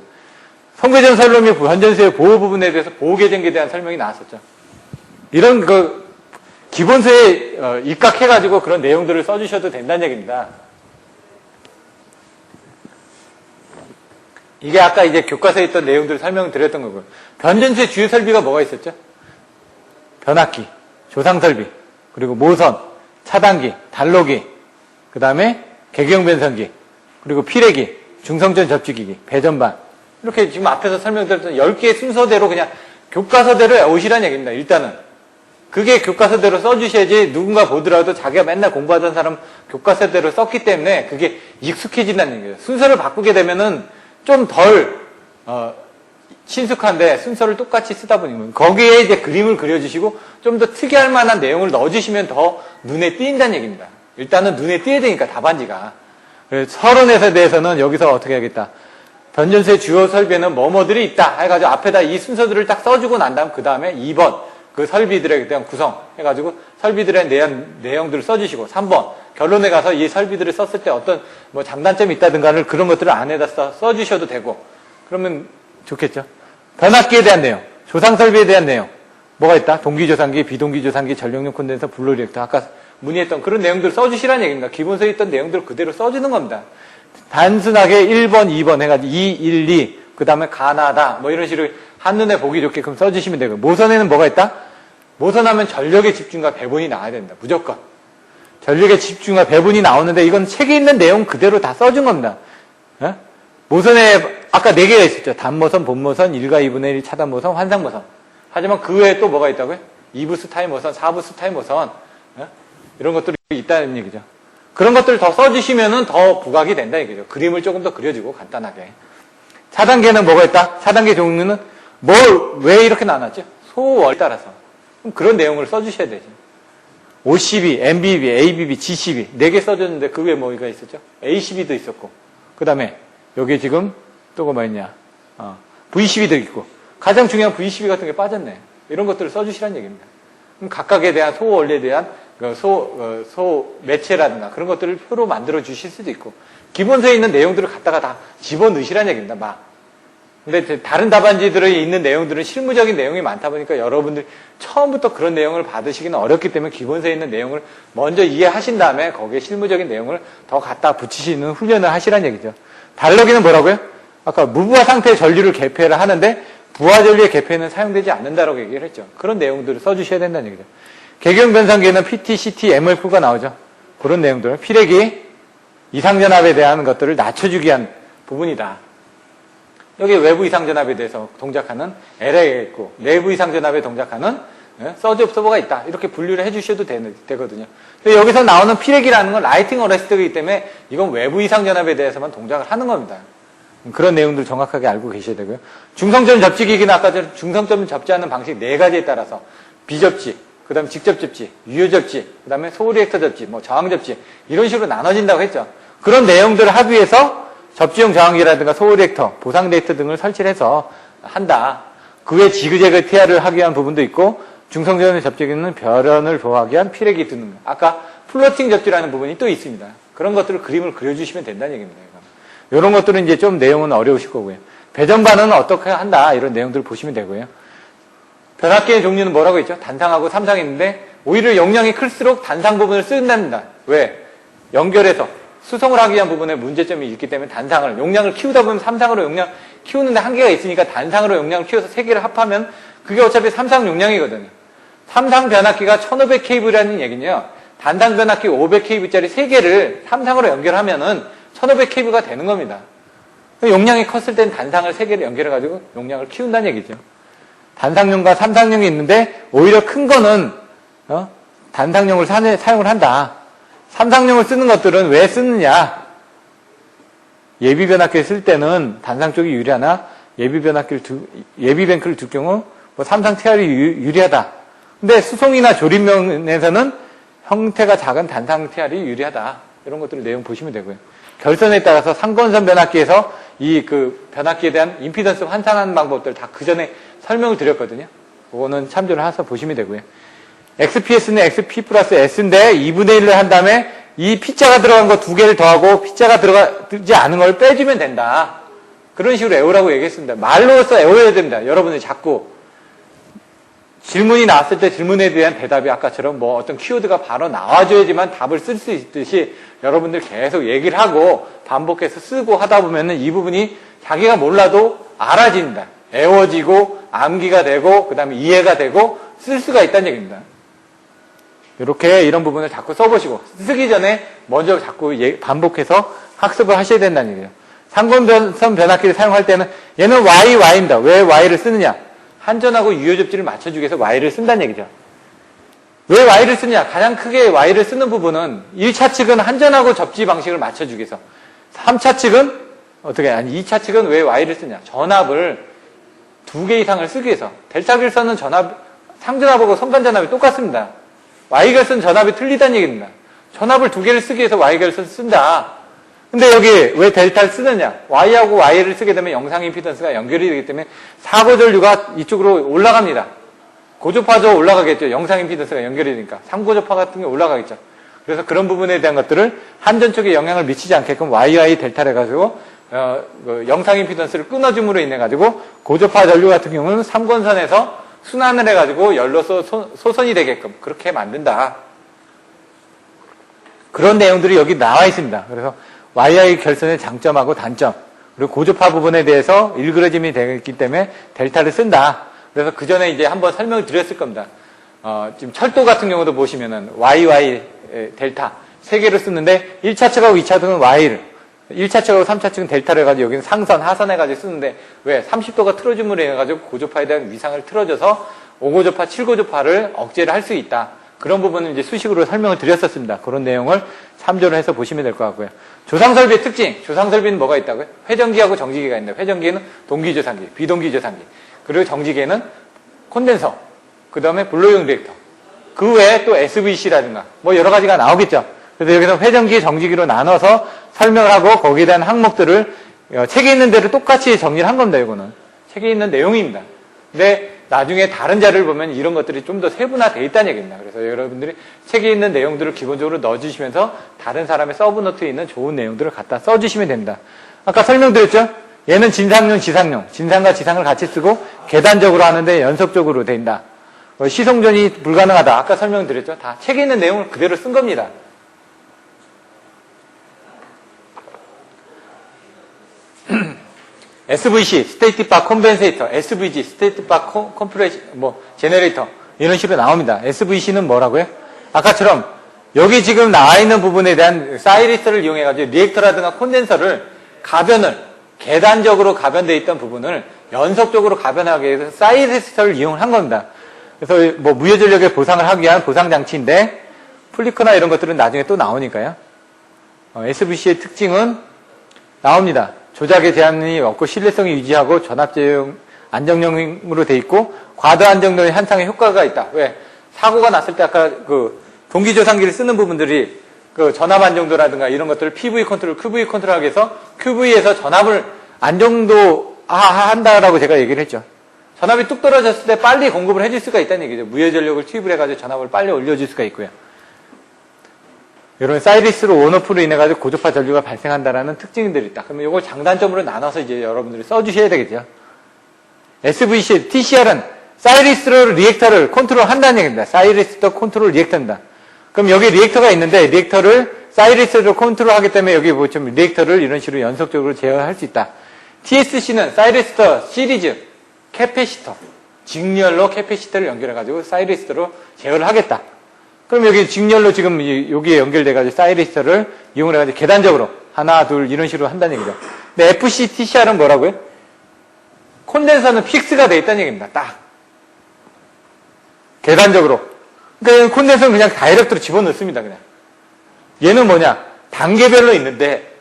송배전 설로 및 변전소의 보호 부분에 대해서 보호계정기에 대한 설명이 나왔었죠. 이런 기본서에 입각해가지고 그런 내용들을 써주셔도 된다는 얘기입니다. 이게 아까 이제 교과서에 있던 내용들을 설명드렸던 거고요. 변전소의 주요 설비가 뭐가 있었죠? 변압기, 조상설비, 그리고 모선, 차단기, 단로기, 그 다음에 개경변성기, 그리고 피레기, 중성전 접지기기, 배전반, 이렇게 지금 앞에서 설명드렸던 10개의 순서대로 그냥 교과서대로 오시란 얘기입니다. 일단은. 그게 교과서대로 써주셔야지 누군가 보더라도 자기가 맨날 공부하던 사람 교과서대로 썼기 때문에 그게 익숙해진다는 얘기예요. 순서를 바꾸게 되면은 좀 덜, 친숙한데 순서를 똑같이 쓰다 보니 거기에 이제 그림을 그려주시고 좀 더 특이할 만한 내용을 넣어주시면 더 눈에 띄인다는 얘기입니다. 일단은 눈에 띄어야 되니까 답안지가. 서론에 대해서는 여기서 어떻게 하겠다. 변전소의 주요 설비에는 뭐뭐들이 있다 해가지고 앞에다 이 순서들을 딱 써주고 난 다음 그 다음에 2번 그 설비들에 대한 구성 해가지고 설비들에 대한 내용들을 써주시고 3번 결론에 가서 이 설비들을 썼을 때 어떤 뭐 장단점이 있다든가를 그런 것들을 안에다 써주셔도 되고 그러면 좋겠죠. 변압기에 대한 내용, 조상 설비에 대한 내용 뭐가 있다? 동기조상기, 비동기조상기, 전력용 콘덴서, 블로 리액터 아까 문의했던 그런 내용들을 써주시라는 얘기입니다. 기본서에 있던 내용들을 그대로 써주는 겁니다. 단순하게 1번, 2번 해가지고 2, 1, 2 그 다음에 가나다 뭐 이런 식으로 한눈에 보기 좋게끔 써주시면 되고 모선에는 뭐가 있다? 모선하면 전력의 집중과 배분이 나와야 된다. 무조건. 전력의 집중과 배분이 나오는데 이건 책에 있는 내용 그대로 다 써준 겁니다. 어? 모선에 아까 4개가 있었죠. 단모선, 본모선, 1과 2분의 1 차단모선, 환상모선. 하지만 그 외에 또 뭐가 있다고요? 2부스 타임 모선, 4부스 타임 모선 어? 이런 것들이 있다는 얘기죠. 그런 것들을 더 써주시면은 더 부각이 된다 얘기죠. 그림을 조금 더 그려주고 간단하게. 차단계는 뭐가 있다? 차단계 종류는 왜 이렇게 나눴죠? 소월에 따라서. 그럼 그런 내용을 써주셔야 되죠. OCB, MBB, ABB, GCB 4개 써줬는데 그 외에 뭐가 있었죠? ACB도 있었고 그 다음에 여기 지금 또 뭐가 있냐? VCB도 있고 가장 중요한 VCB 같은 게 빠졌네. 이런 것들을 써주시라는 얘기입니다. 그럼 각각에 대한 소원리에 대한 매체라든가 그런 것들을 표로 만들어 주실 수도 있고 기본서에 있는 내용들을 갖다가 다 집어넣으시라는 얘기입니다. 막. 근데 다른 답안지들에 있는 내용들은 실무적인 내용이 많다 보니까 여러분들 처음부터 그런 내용을 받으시기는 어렵기 때문에 기본서에 있는 내용을 먼저 이해하신 다음에 거기에 실무적인 내용을 더 갖다 붙이시는 훈련을 하시라는 얘기죠. 달러기는 뭐라고요? 아까 무부하 상태의 전류를 개폐를 하는데 부하 전류의 개폐는 사용되지 않는다라고 얘기를 했죠. 그런 내용들을 써주셔야 된다는 얘기죠. 계경변상기에는 PT, CT, MF가 나오죠. 그런 내용들. 피레기, 이상전압에 대한 것들을 낮춰주기 위한 부분이다. 여기 외부 이상전압에 대해서 동작하는 LA가 있고 내부 이상전압에 동작하는 서지 옵서버가 있다. 이렇게 분류를 해주셔도 되거든요. 근데 여기서 나오는 피레기라는 건 라이팅 어레스트이기 때문에 이건 외부 이상전압에 대해서만 동작을 하는 겁니다. 그런 내용들 정확하게 알고 계셔야 되고요. 중성점 접지기기는 아까 전 중성점 접지하는 방식 4가지에 따라서 비접지, 그 다음에 직접 접지, 유효 접지, 그 다음에 소리액터 접지, 뭐 저항 접지 이런 식으로 나눠진다고 했죠. 그런 내용들을 합의해서 접지용 저항기라든가 소리액터, 보상 데이터 등을 설치를 해서 한다. 그 외 지그재그 TR을 하기 위한 부분도 있고 중성전의 접지기는 별연을 보호하기 위한 피레기 등등. 아까 플로팅 접지라는 부분이 또 있습니다. 그런 것들을 그림을 그려주시면 된다는 얘기입니다. 이런 것들은 이제 좀 내용은 어려우실 거고요. 배전반응은 어떻게 한다 이런 내용들을 보시면 되고요. 변압기의 종류는 뭐라고 했죠? 단상하고 삼상이 있는데 오히려 용량이 클수록 단상 부분을 쓴답니다. 왜? 연결해서 수송을 하기 위한 부분에 문제점이 있기 때문에 단상을 용량을 키우다 보면 삼상으로 용량 키우는데 한계가 있으니까 단상으로 용량을 키워서 3개를 합하면 그게 어차피 삼상 용량이거든요. 삼상 변압기가 1500kV라는 얘기는요. 단상 변압기 500kV짜리 3개를 삼상으로 연결하면은 1500kV가 되는 겁니다. 용량이 컸을 땐 단상을 3개를 연결해가지고 용량을 키운다는 얘기죠. 단상용과 삼상용이 있는데 오히려 큰 거는 단상용을 사용을 한다. 삼상용을 쓰는 것들은 왜 쓰느냐? 예비 변압기를 쓸 때는 단상 쪽이 유리하나 예비 뱅크를 둘 경우 뭐 삼상 TR이 유리하다. 근데 수송이나 조립면에서는 형태가 작은 단상 TR이 유리하다. 이런 것들을 내용 보시면 되고요. 결선에 따라서 상권선 변압기에서 그 변압기에 대한 임피던스 환산하는 방법들 다 그 전에 설명을 드렸거든요. 그거는 참조를 해서 보시면 되고요. XPS는 XP 플러스 S인데 2분의 1을 한 다음에 이 P자가 들어간 거 2개를 더하고 P자가 들어가지 않은 걸 빼주면 된다. 그런 식으로 외우라고 얘기했습니다. 말로써 외워야 됩니다. 여러분이 자꾸 질문이 나왔을 때 질문에 대한 대답이 아까처럼 뭐 어떤 키워드가 바로 나와줘야지만 답을 쓸 수 있듯이 여러분들 계속 얘기를 하고 반복해서 쓰고 하다 보면은 이 부분이 자기가 몰라도 알아진다. 외워지고 암기가 되고 그 다음에 이해가 되고 쓸 수가 있다는 얘기입니다. 이렇게 이런 부분을 자꾸 써보시고 쓰기 전에 먼저 자꾸 반복해서 학습을 하셔야 된다는 얘기예요. 상권선 변압기를 사용할 때는 얘는 Y입니다. 왜 Y를 쓰느냐? 한전하고 유효 접지를 맞춰주기 위해서 Y를 쓴다는 얘기죠. 왜 Y를 쓰냐? 가장 크게 Y를 쓰는 부분은 1차 측은 한전하고 접지 방식을 맞춰주기 위해서, 3차 측은 어떻게, 아니 2차 측은 왜 Y를 쓰냐? 전압을 2개 이상을 쓰기 위해서. 델타 결선은 상전압하고 선반전압이 똑같습니다. Y 결선 전압이 틀리다는 얘기입니다. 전압을 2개를 쓰기 위해서 Y 결선 쓴다. 근데 여기 왜 델타를 쓰느냐? Y하고 Y를 쓰게 되면 영상 임피던스가 연결이 되기 때문에 사고 전류가 이쪽으로 올라갑니다. 고조파도 올라가겠죠. 영상 임피던스가 연결이 되니까. 상고조파 같은 게 올라가겠죠. 그래서 그런 부분에 대한 것들을 한전 쪽에 영향을 미치지 않게끔 YY 델타를 해가지고 영상 임피던스를 끊어줌으로 인해 가지고 고조파 전류 같은 경우는 3권선에서 순환을 해가지고 열로서 소선이 되게끔 그렇게 만든다. 그런 내용들이 여기 나와 있습니다. 그래서 YI 결선의 장점하고 단점, 그리고 고조파 부분에 대해서 일그러짐이 되기 때문에 델타를 쓴다. 그래서 그 전에 이제 한번 설명을 드렸을 겁니다. 지금 철도 같은 경우도 보시면은 YY 델타 세 개를 쓰는데 1차 측하고 2차 측은 Y를, 1차 측하고 3차 측은 델타를 해가지고 여기는 상선, 하선 해가지고 쓰는데 왜 30도가 틀어줌으로 해가지고 고조파에 대한 위상을 틀어줘서 5고조파, 7고조파를 억제를 할 수 있다. 그런 부분은 이제 수식으로 설명을 드렸었습니다. 그런 내용을 참조를 해서 보시면 될 것 같고요. 조상설비의 특징, 조상설비는 뭐가 있다고요? 회전기하고 정지기가 있는데 회전기에는 동기조상기, 비동기조상기, 그리고 정지기에는 콘덴서, 그 다음에 블로잉 리액터, 그 외에 또 SVC라든가 뭐 여러 가지가 나오겠죠. 그래서 여기서 회전기, 정지기로 나눠서 설명을 하고 거기에 대한 항목들을 책에 있는 대로 똑같이 정리를 한 겁니다. 이거는 책에 있는 내용입니다. 근데 나중에 다른 자료를 보면 이런 것들이 좀 더 세분화되어 있다는 얘기입니다. 그래서 여러분들이 책에 있는 내용들을 기본적으로 넣어주시면서 다른 사람의 서브노트에 있는 좋은 내용들을 갖다 써주시면 됩니다. 아까 설명드렸죠? 얘는 진상용, 지상용, 진상과 지상을 같이 쓰고 계단적으로 하는데 연속적으로 된다. 시송전이 불가능하다. 아까 설명드렸죠? 다 책에 있는 내용을 그대로 쓴 겁니다. SVC, 스테이트 바 컴펜세이터, SVG, 스테이트 바 컴프레시, 제너레이터, 이런 식으로 나옵니다. SVC는 뭐라고요? 아까처럼, 여기 지금 나와 있는 부분에 대한 사이리스를 이용해가지고 리액터라든가 콘덴서를 계단적으로 가변되어 있던 부분을 연속적으로 가변하기 위해서 사이리스를 이용을 한 겁니다. 그래서 무효전력의 보상을 하기 위한 보상장치인데, 플리커나 이런 것들은 나중에 또 나오니까요. SVC의 특징은 나옵니다. 조작에 제한이 없고 신뢰성이 유지하고 전압제용 안정형으로 돼 있고 과도 안정도의 향상에 효과가 있다. 왜? 사고가 났을 때 아까 동기조상기를 쓰는 부분들이 전압 안정도라든가 이런 것들을 PV 컨트롤, QV 컨트롤하기 위해서 QV에서 전압을 안정도 한다라고 제가 얘기를 했죠. 전압이 뚝 떨어졌을 때 빨리 공급을 해줄 수가 있다는 얘기죠. 무효전력을 투입을 해가지고 전압을 빨리 올려줄 수가 있고요. 이런 사이리스로 온오프로 인해가지고 고조파 전류가 발생한다라는 특징들이 있다. 그러면 이걸 장단점으로 나눠서 이제 여러분들이 써주셔야 되겠죠. SVC, TCR은 사이리스로 리액터를 컨트롤 한다는 얘기입니다. 사이리스도 컨트롤 리액터입니다. 그럼 여기 리액터가 있는데 리액터를 사이리스로 컨트롤 하기 때문에 여기 보시면 리액터를 이런 식으로 연속적으로 제어할 수 있다. TSC는 사이리스터 시리즈 캐패시터, 직렬로 캐패시터를 연결해가지고 사이리스로 제어를 하겠다. 그럼 여기 직렬로 지금 여기에 연결돼가지고 사이리스터를 이용을 해가지고 계단적으로 하나, 둘 이런 식으로 한다는 얘기죠. 근데 FC, TCR은 뭐라고요? 콘덴서는 픽스가 돼 있다는 얘기입니다. 딱. 계단적으로. 그러니까 콘덴서는 그냥 다이렉트로 집어넣습니다. 그냥. 얘는 뭐냐? 단계별로 있는데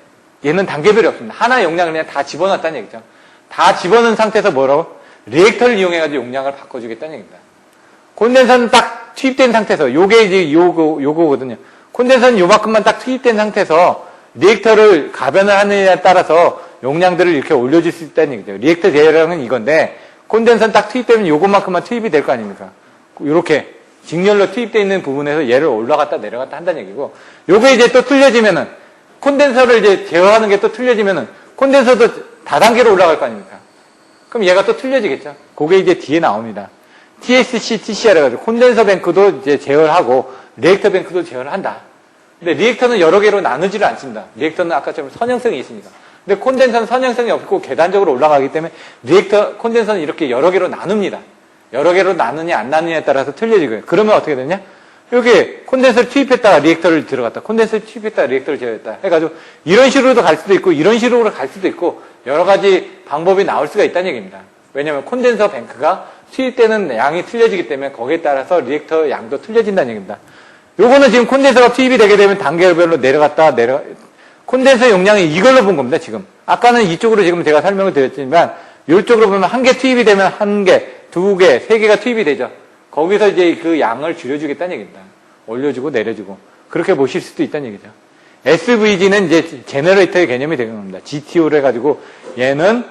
얘는 단계별이 없습니다. 하나 용량을 그냥 다 집어넣었다는 얘기죠. 다 집어넣은 상태에서 뭐라고? 리액터를 이용해가지고 용량을 바꿔주겠다는 얘기입니다. 콘덴서는 딱 투입된 상태에서 요게 이제 요거거든요. 콘덴서는 요만큼만 딱 투입된 상태에서 리액터를 가변을 하느냐에 따라서 용량들을 이렇게 올려줄 수 있다는 얘기죠. 리액터 대량은 이건데 콘덴서는 딱 투입되면 요것만큼만 투입이 될 거 아닙니까? 요렇게 직렬로 투입되어 있는 부분에서 얘를 올라갔다 내려갔다 한다는 얘기고, 요게 이제 또 틀려지면은 콘덴서를 이제 제어하는 게 또 틀려지면은 콘덴서도 다단계로 올라갈 거 아닙니까? 그럼 얘가 또 틀려지겠죠. 그게 이제 뒤에 나옵니다. TSC, TCR 해가지고 콘덴서 뱅크도 이제 제어를 하고 리액터 뱅크도 제어를 한다. 근데 리액터는 여러 개로 나누지를 않습니다. 리액터는 아까처럼 선형성이 있으니까. 근데 콘덴서는 선형성이 없고 계단적으로 올라가기 때문에 콘덴서는 이렇게 여러 개로 나눕니다. 여러 개로 나누냐 안 나누냐에 따라서 틀려지고요. 그러면 어떻게 되냐? 여기 콘덴서를 투입했다가 리액터를 들어갔다. 콘덴서를 투입했다가 리액터를 제어했다. 해가지고 이런 식으로도 갈 수도 있고 이런 식으로 갈 수도 있고 여러 가지 방법이 나올 수가 있다는 얘기입니다. 왜냐하면 콘덴서 뱅크가 투입 때는 양이 틀려지기 때문에 거기에 따라서 리액터 양도 틀려진다는 얘기입니다. 요거는 지금 콘덴서가 투입이 되게 되면 단계별로 콘덴서 용량이 이걸로 본 겁니다, 지금. 아까는 이쪽으로 지금 제가 설명을 드렸지만, 이쪽으로 보면 한 개 투입이 되면 한 개, 두 개, 세 개가 투입이 되죠. 거기서 이제 그 양을 줄여주겠다는 얘기입니다. 올려주고 내려주고. 그렇게 보실 수도 있다는 얘기죠. SVG는 이제 제너레이터의 개념이 되는 겁니다. GTO를 해가지고, 얘는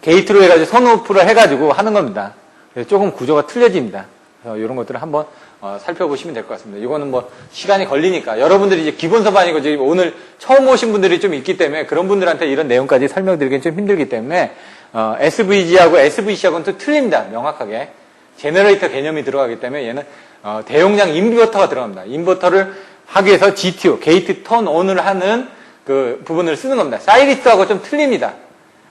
게이트로 해가지고 선오프를 해가지고 하는 겁니다. 그래서 조금 구조가 틀려집니다. 그래서 이런 것들을 한번 살펴보시면 될 것 같습니다. 이거는 뭐 시간이 걸리니까 여러분들이 이제 기본서가 아니고 지금 오늘 처음 오신 분들이 좀 있기 때문에 그런 분들한테 이런 내용까지 설명드리기는 좀 힘들기 때문에 SVG하고 SVC하고는 또 틀립니다. 명확하게. 제너레이터 개념이 들어가기 때문에 얘는 대용량 인버터가 들어갑니다. 인버터를 하기 위해서 GTO, 게이트 턴 온을 하는 그 부분을 쓰는 겁니다. 사이리스하고 좀 틀립니다.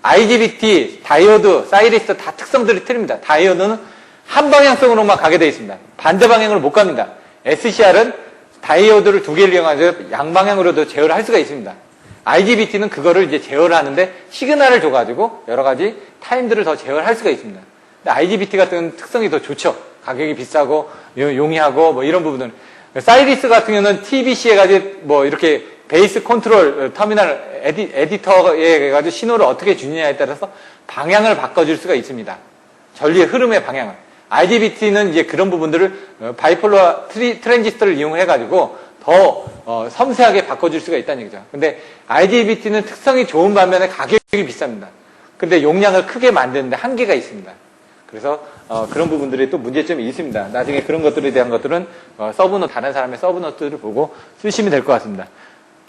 IGBT, 다이오드, 사이리스 다 특성들이 틀립니다. 다이오드는 한 방향성으로만 가게 되어 있습니다. 반대 방향으로 못 갑니다. SCR은 다이오드를 두 개를 이용해서 양방향으로도 제어를 할 수가 있습니다. IGBT는 그거를 이제 제어를 하는데 시그널을 줘가지고 여러 가지 타임들을 더 제어를 할 수가 있습니다. 근데 IGBT 같은 특성이 더 좋죠. 가격이 비싸고 용이하고 뭐 이런 부분은. 사이리스 같은 경우는 TBC 해가지고 뭐 이렇게 베이스 컨트롤 터미널 에디터에 해가지고 신호를 어떻게 주느냐에 따라서 방향을 바꿔줄 수가 있습니다. 전류의 흐름의 방향을. IGBT는 이제 그런 부분들을 바이폴러 트랜지스터를 이용해가지고 더 섬세하게 바꿔줄 수가 있다는 얘기죠. 근데 IGBT는 특성이 좋은 반면에 가격이 비쌉니다. 근데 용량을 크게 만드는데 한계가 있습니다. 그래서 그런 부분들이 또 문제점이 있습니다. 나중에 그런 것들에 대한 것들은 다른 사람의 서브노트를 보고 쓰시면 될 것 같습니다.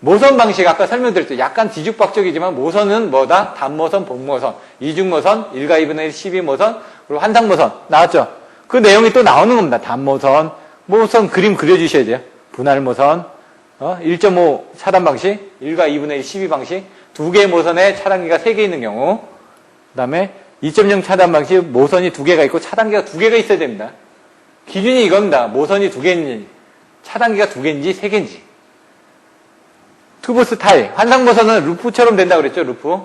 모선 방식 아까 설명드렸죠. 약간 뒤죽박죽이지만 모선은 뭐다? 단모선, 본모선, 이중모선, 1과 2분의 1, 12모선, 그리고 환상모선 나왔죠. 그 내용이 또 나오는 겁니다. 단모선, 모선 그림 그려주셔야 돼요. 분할모선, 1.5 차단 방식, 1과 2분의 1, 12 방식, 두 개의 모선에 차단기가 3개 있는 경우, 그 다음에 2.0 차단 방식, 모선이 2개가 있고 차단기가 2개가 있어야 됩니다. 기준이 이겁니다. 모선이 2개인지, 차단기가 2개인지 3개인지. 투부 스타일. 환상모선은 루프처럼 된다고 그랬죠, 루프.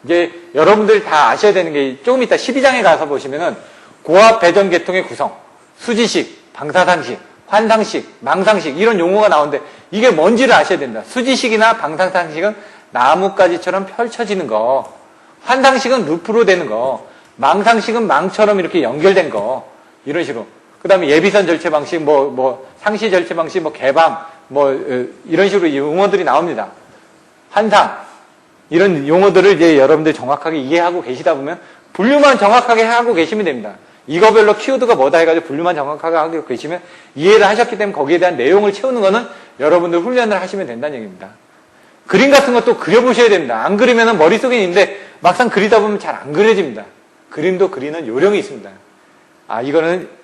이제 여러분들이 다 아셔야 되는 게 조금 이따 12장에 가서 보시면은 고압 배전 계통의 구성, 수지식, 방사상식, 환상식, 망상식 이런 용어가 나오는데 이게 뭔지를 아셔야 됩니다. 수지식이나 방사상식은 나뭇가지처럼 펼쳐지는 거, 환상식은 루프로 되는 거, 망상식은 망처럼 이렇게 연결된 거, 이런 식으로. 그 다음에 예비선 절체 방식, 상시 절체 방식, 개방, 이런 식으로 용어들이 나옵니다. 환상. 이런 용어들을 이제 여러분들 정확하게 이해하고 계시다 보면 분류만 정확하게 하고 계시면 됩니다. 이거별로 키워드가 뭐다 해가지고 분류만 정확하게 하고 계시면 이해를 하셨기 때문에 거기에 대한 내용을 채우는 거는 여러분들 훈련을 하시면 된다는 얘기입니다. 그림 같은 것도 그려보셔야 됩니다. 안 그리면 머릿속에 있는데 막상 그리다 보면 잘 안 그려집니다. 그림도 그리는 요령이 있습니다. 이거는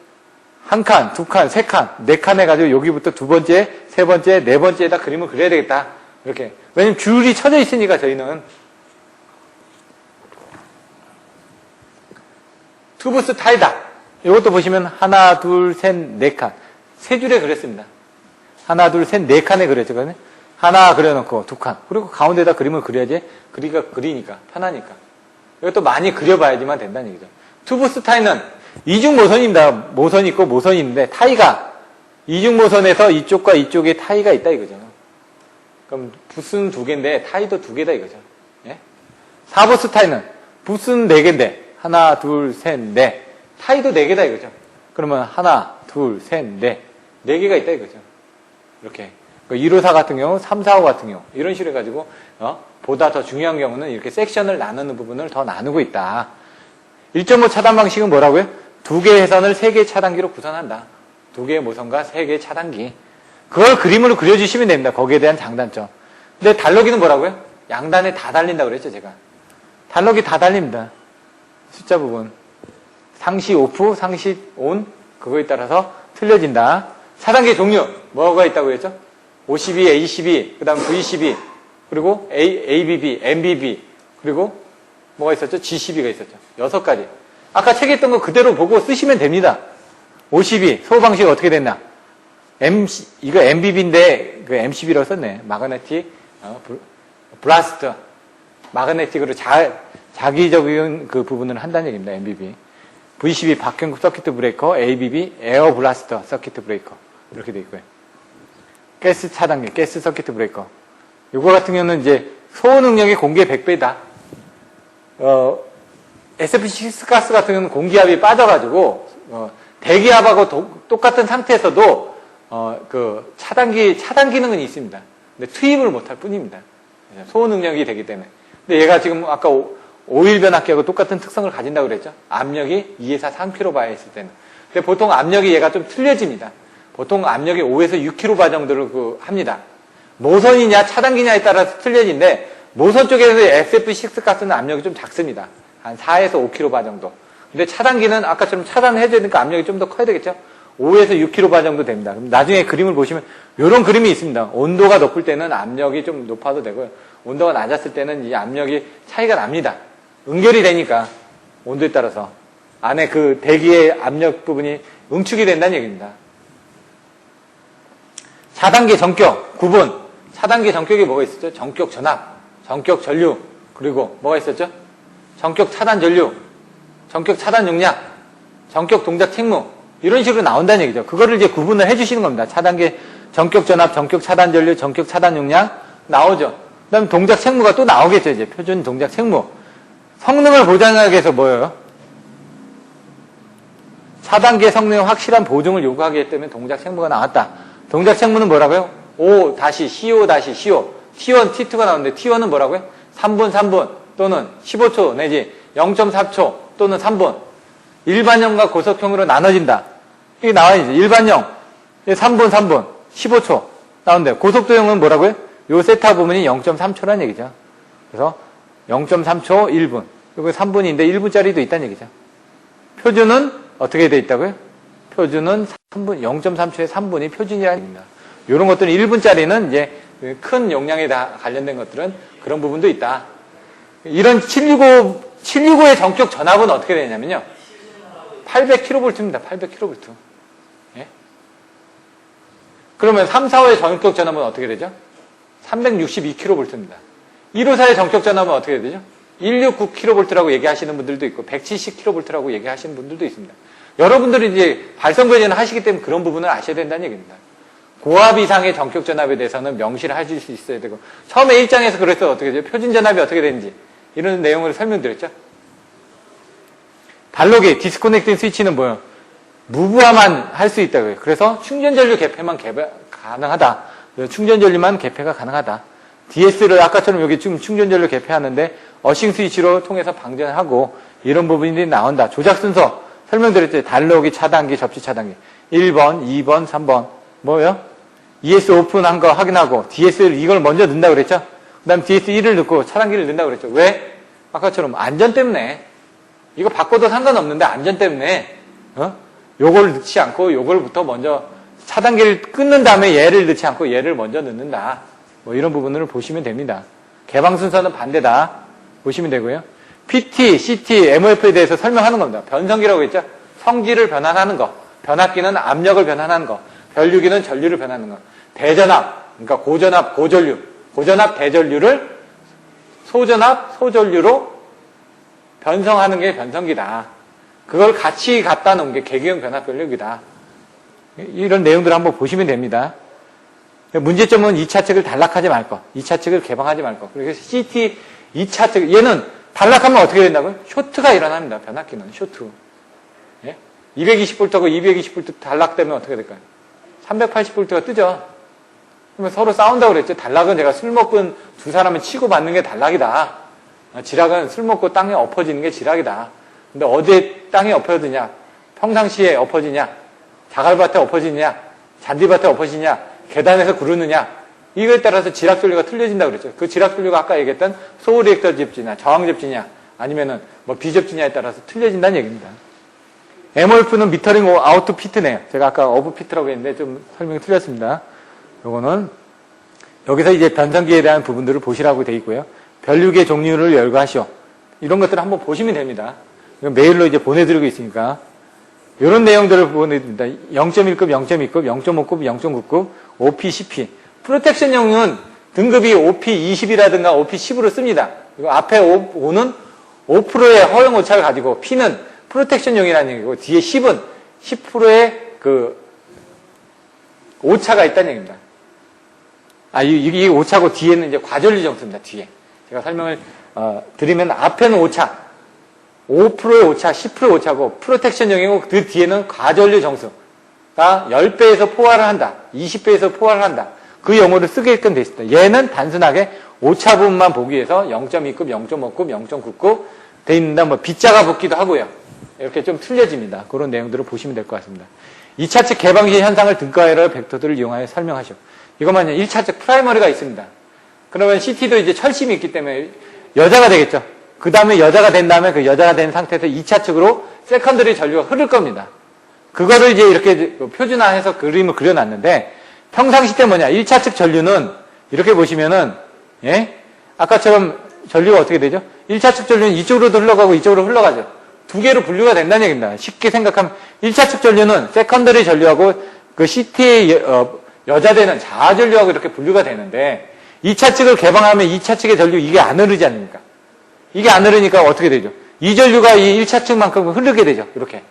한 칸, 두 칸, 세 칸, 네 칸 해가지고 여기부터 두 번째, 세 번째, 네 번째에다 그림을 그려야 되겠다. 이렇게. 왜냐면 줄이 쳐져 있으니까 저희는. 투부스 타이다. 이것도 보시면 하나, 둘, 셋, 네 칸. 세 줄에 그렸습니다. 하나, 둘, 셋, 네 칸에 그렸죠. 하나 그려놓고 두 칸. 그리고 가운데다 그림을 그려야지. 그리니까, 편하니까. 이것도 많이 그려봐야지만 된다는 얘기죠. 투부스 타이는 이중 모선입니다. 모선이 있고 모선이 있는데 타이가 이중 모선에서 이쪽과 이쪽에 타이가 있다 이거죠. 그럼 부스는 2개인데 타이도 2개다 이거죠. 예? 4부스 타이는 부스는 4개인데 하나, 둘, 셋, 넷. 타이도 4개다 이거죠. 그러면 하나, 둘, 셋, 넷. 4개가 있다 이거죠. 이렇게. 154 같은 경우, 345 같은 경우 이런 식으로 해가지고 보다 더 중요한 경우는 이렇게 섹션을 나누는 부분을 더 나누고 있다. 1.5 차단 방식은 뭐라고요? 2개의 해선을 3개의 차단기로 구성한다. 2개의 모선과 3개의 차단기. 그걸 그림으로 그려주시면 됩니다. 거기에 대한 장단점. 근데 달러기는 뭐라고요? 양단에 다 달린다고 그랬죠, 제가. 달러기 다 달립니다. 숫자 부분. 상시 오프, 상시 온, 그거에 따라서 틀려진다. 차단기 종류, 뭐가 있다고 그랬죠? OCB, ACB, 그 다음 VCB, 그리고 ABB, MBB, 그리고 뭐가 있었죠? GCB가 있었죠. 6가지. 아까 책에 있던 거 그대로 보고 쓰시면 됩니다. OCB, 소호 방식이 어떻게 됐나? 이거 MBB인데, 그 MCB라고 썼네. 마그네틱, 블라스트. 마그네틱으로 자기적인 그 부분을 한다는 얘기입니다. MBB. V12 박형급 서킷 브레이커, ABB 에어 블라스터 서킷 브레이커 이렇게 돼 있고요. 가스 차단기, 가스 서킷 브레이커. 요거 같은 경우는 이제 소호 능력이 공기의 100배다. SF6 가스 같은 경우는 공기압이 빠져가지고 대기압하고 똑같은 상태에서도 그 차단 기능은 있습니다. 근데 투입을 못할 뿐입니다. 소호 능력이 되기 때문에. 근데 얘가 지금 아까 오일 변압기하고 똑같은 특성을 가진다고 그랬죠. 압력이 2에서 3kbar 했을 때는. 근데 보통 압력이 얘가 좀 틀려집니다. 보통 압력이 5에서 6kbar 정도를 합니다. 모선이냐 차단기냐에 따라서 틀려지는데 모선 쪽에서 SF6 가스는 압력이 좀 작습니다. 한 4에서 5kbar 정도. 근데 차단기는 아까처럼 차단해줘야 되니까 압력이 좀 더 커야 되겠죠. 5에서 6kbar 정도 됩니다. 그럼 나중에 그림을 보시면 이런 그림이 있습니다. 온도가 높을 때는 압력이 좀 높아도 되고요. 온도가 낮았을 때는 이 압력이 차이가 납니다. 응결이 되니까 온도에 따라서 안에 그 대기의 압력 부분이 응축이 된다는 얘기입니다. 차단기 전격 구분. 차단기 전격이 뭐가 있었죠? 전격 전압, 전격 전류, 그리고 뭐가 있었죠? 전격 차단 전류, 전격 차단 용량, 전격 동작 책무 이런 식으로 나온다는 얘기죠. 그거를 이제 구분을 해주시는 겁니다. 차단기 전격 전압, 전격 차단 전류, 전격 차단 용량 나오죠. 그다음 동작 책무가 또 나오겠죠. 이제 표준 동작 책무. 성능을 보장하기 위해서 뭐예요? 차단기의 성능의 확실한 보증을 요구하기 때문에 동작 책무가 나왔다. 동작 책무는 뭐라고요? O-CO-CO T1, T2가 나오는데 T1은 뭐라고요? 3분, 3분 또는 15초 내지 0.4초 또는 3분. 일반형과 고속형으로 나눠진다. 이게 나와야죠. 일반형 3분, 3분, 15초 나오는데 고속도형은 뭐라고요? 요 세타 부분이 0.3초라는 얘기죠. 그래서 0.3초 1분. 이거 3분인데 1분짜리도 있다는 얘기죠. 표준은 어떻게 돼 있다고요? 표준은 3분, 0.3초에 3분이 표준이라는 얘기입니다. 이런 것들은 1분짜리는 이제 큰 용량에 다 관련된 것들은 그런 부분도 있다. 이런 765의 전격 전압은 어떻게 되냐면요. 800kV입니다. 800kV. 예? 그러면 3, 4호의 전격 전압은 어떻게 되죠? 362kV입니다. 154의 전격 전압은 어떻게 되죠? 169kV라고 얘기하시는 분들도 있고 170kV라고 얘기하시는 분들도 있습니다. 여러분들이 이제 발성 변이를 하시기 때문에 그런 부분을 아셔야 된다는 얘기입니다. 고압 이상의 전격 전압에 대해서는 명시를 하실 수 있어야 되고 처음에 1장에서 그래서 어떻게 되죠? 표준 전압이 어떻게 되는지 이런 내용을 설명드렸죠. 단록의 디스코넥팅 스위치는 뭐예요? 무부하만 할 수 있다고요. 그래서 충전 전류 개폐만 가능하다. 충전 전류만 개폐가 가능하다. DS를 아까처럼 여기 지금 충전 전류 개폐하는데 어싱 스위치로 통해서 방전하고 이런 부분이 나온다. 조작 순서 설명드렸죠. 단록이 차단기, 접시 차단기. 1번, 2번, 3번. 뭐예요? ES 오픈한 거 확인하고 DS를 이걸 먼저 넣는다고 그랬죠? 그 다음 DS1을 넣고 차단기를 넣는다고 그랬죠. 왜? 아까처럼 안전 때문에. 이거 바꿔도 상관없는데 안전 때문에 요걸 넣지 않고 요걸부터 먼저 차단기를 끊는 다음에 얘를 넣지 않고 얘를 먼저 넣는다. 뭐 이런 부분을 보시면 됩니다. 개방 순서는 반대다. 보시면 되고요. PT, CT, MOF에 대해서 설명하는 겁니다. 변성기라고 했죠. 성질을 변환하는 거. 변압기는 압력을 변환하는 거. 변류기는 전류를 변하는 거. 대전압, 그러니까 고전압, 고전류. 고전압, 대전류를 소전압, 소전류로 변성하는 게 변성기다. 그걸 같이 갖다 놓은 게 계기형 변압 변류기다. 이런 내용들을 한번 보시면 됩니다. 문제점은 2차 측을 단락하지 말 것, 2차 측을 개방하지 말 것. 그래서 CT 2차 측, 얘는 단락하면 어떻게 된다고요? 쇼트가 일어납니다. 변압기는 쇼트. 예? 220V하고 220V 단락되면 어떻게 될까요? 380V가 뜨죠. 그러면 서로 싸운다고 그랬죠. 단락은 제가 술 먹은 두 사람을 치고받는 게 단락이다. 지락은 술 먹고 땅에 엎어지는 게 지락이다. 근데 어디에 땅에 엎어지냐? 평상시에 엎어지냐? 자갈밭에 엎어지냐? 잔디밭에 엎어지냐? 계단에서 구르느냐? 이거에 따라서 지락 전류가 틀려진다고 그랬죠. 그 지락 전류가 아까 얘기했던 소우 리액터 접지냐, 저항 접지냐, 아니면은 뭐 비접지냐에 따라서 틀려진다는 얘기입니다. MOF는 미터링 아웃 피트네요. 제가 아까 어브 피트라고 했는데 좀 설명이 틀렸습니다. 요거는 여기서 이제 변성기에 대한 부분들을 보시라고 되어 있고요. 변류기의 종류를 열거하시오. 이런 것들을 한번 보시면 됩니다. 메일로 이제 보내드리고 있으니까. 이런 내용들을 보내드립니다. 0.1급, 0.2급, 0.5급, 0.9급, OP, CP. 프로텍션용은 등급이 OP 20이라든가 OP 10으로 씁니다. 그리고 앞에 5는 5%의 허용 오차를 가지고 P는 프로텍션용이라는 얘기고, 뒤에 10은 10%의 그 오차가 있다는 얘기입니다. 이게 오차고 뒤에는 이제 과전류 정수입니다. 뒤에. 제가 설명을 드리면 앞에는 오차, 5%의 오차, 10%의 오차고 프로텍션용이고 그 뒤에는 과전류 정수가 10배에서 포화를 한다. 20배에서 포화를 한다. 그 용어를 쓰게끔 되어 있습니다. 얘는 단순하게 오차 부분만 보기 위해서 0.2급, 0.5급, 0.9급 돼 있는다. 뭐 빗자가 붙기도 하고요. 이렇게 좀 틀려집니다. 그런 내용들을 보시면 될 것 같습니다. 2차 측 개방시 현상을 등가에러 벡터들을 이용하여 설명하시오. 이것만요. 1차 측 프라이머리가 있습니다. 그러면 CT도 이제 철심이 있기 때문에 여자가 되겠죠. 그 다음에 여자가 된 다음에 그 여자가 된 상태에서 2차 측으로 세컨더리 전류가 흐를 겁니다. 그거를 이제 이렇게 표준화해서 그림을 그려놨는데 평상시 때 뭐냐. 1차 측 전류는 이렇게 보시면은 예? 아까처럼 전류가 어떻게 되죠? 1차 측 전류는 이쪽으로도 흘러가고 이쪽으로 흘러가죠. 두 개로 분류가 된다는 얘기입니다. 쉽게 생각하면 1차 측 전류는 세컨더리 전류하고 그 CT의 여자되는 자아 전류하고 이렇게 분류가 되는데 2차 측을 개방하면 2차 측의 전류 이게 안 흐르지 않습니까? 이게 안 흐르니까 어떻게 되죠? 이 전류가 이 1차 측만큼 흐르게 되죠. 이렇게.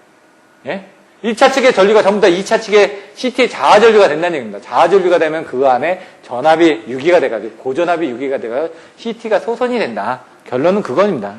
예? 1차 측의 전류가 전부 다 2차 측의 CT의 자아 전류가 된다는 얘기입니다. 자아 전류가 되면 그 안에 전압이 유기가 돼가지고 고전압이 유기가 돼가지고 CT가 소선이 된다. 결론은 그겁니다.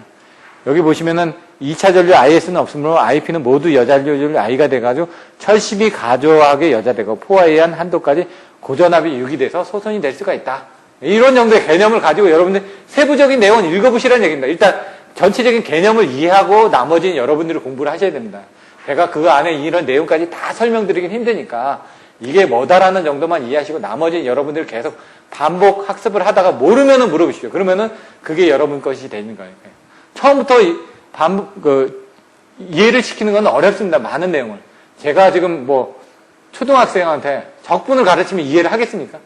여기 보시면은 2차 전류 IS는 없으므로 IP는 모두 여전류 I가 돼가지고 철심이 가조하게 여자되고 포화에 의한 한도까지 고전압이 유기돼서 소선이 될 수가 있다. 이런 정도의 개념을 가지고 여러분들 세부적인 내용은 읽어보시라는 얘기입니다. 일단 전체적인 개념을 이해하고 나머지는 여러분들이 공부를 하셔야 됩니다. 제가 그 안에 이런 내용까지 다 설명드리긴 힘드니까 이게 뭐다라는 정도만 이해하시고 나머지는 여러분들 계속 반복 학습을 하다가 모르면은 물어보십시오. 그러면은 그게 여러분 것이 되는 거예요. 처음부터 이해를 시키는 건 어렵습니다. 많은 내용을. 제가 지금 뭐 초등학생한테 적분을 가르치면 이해를 하겠습니까?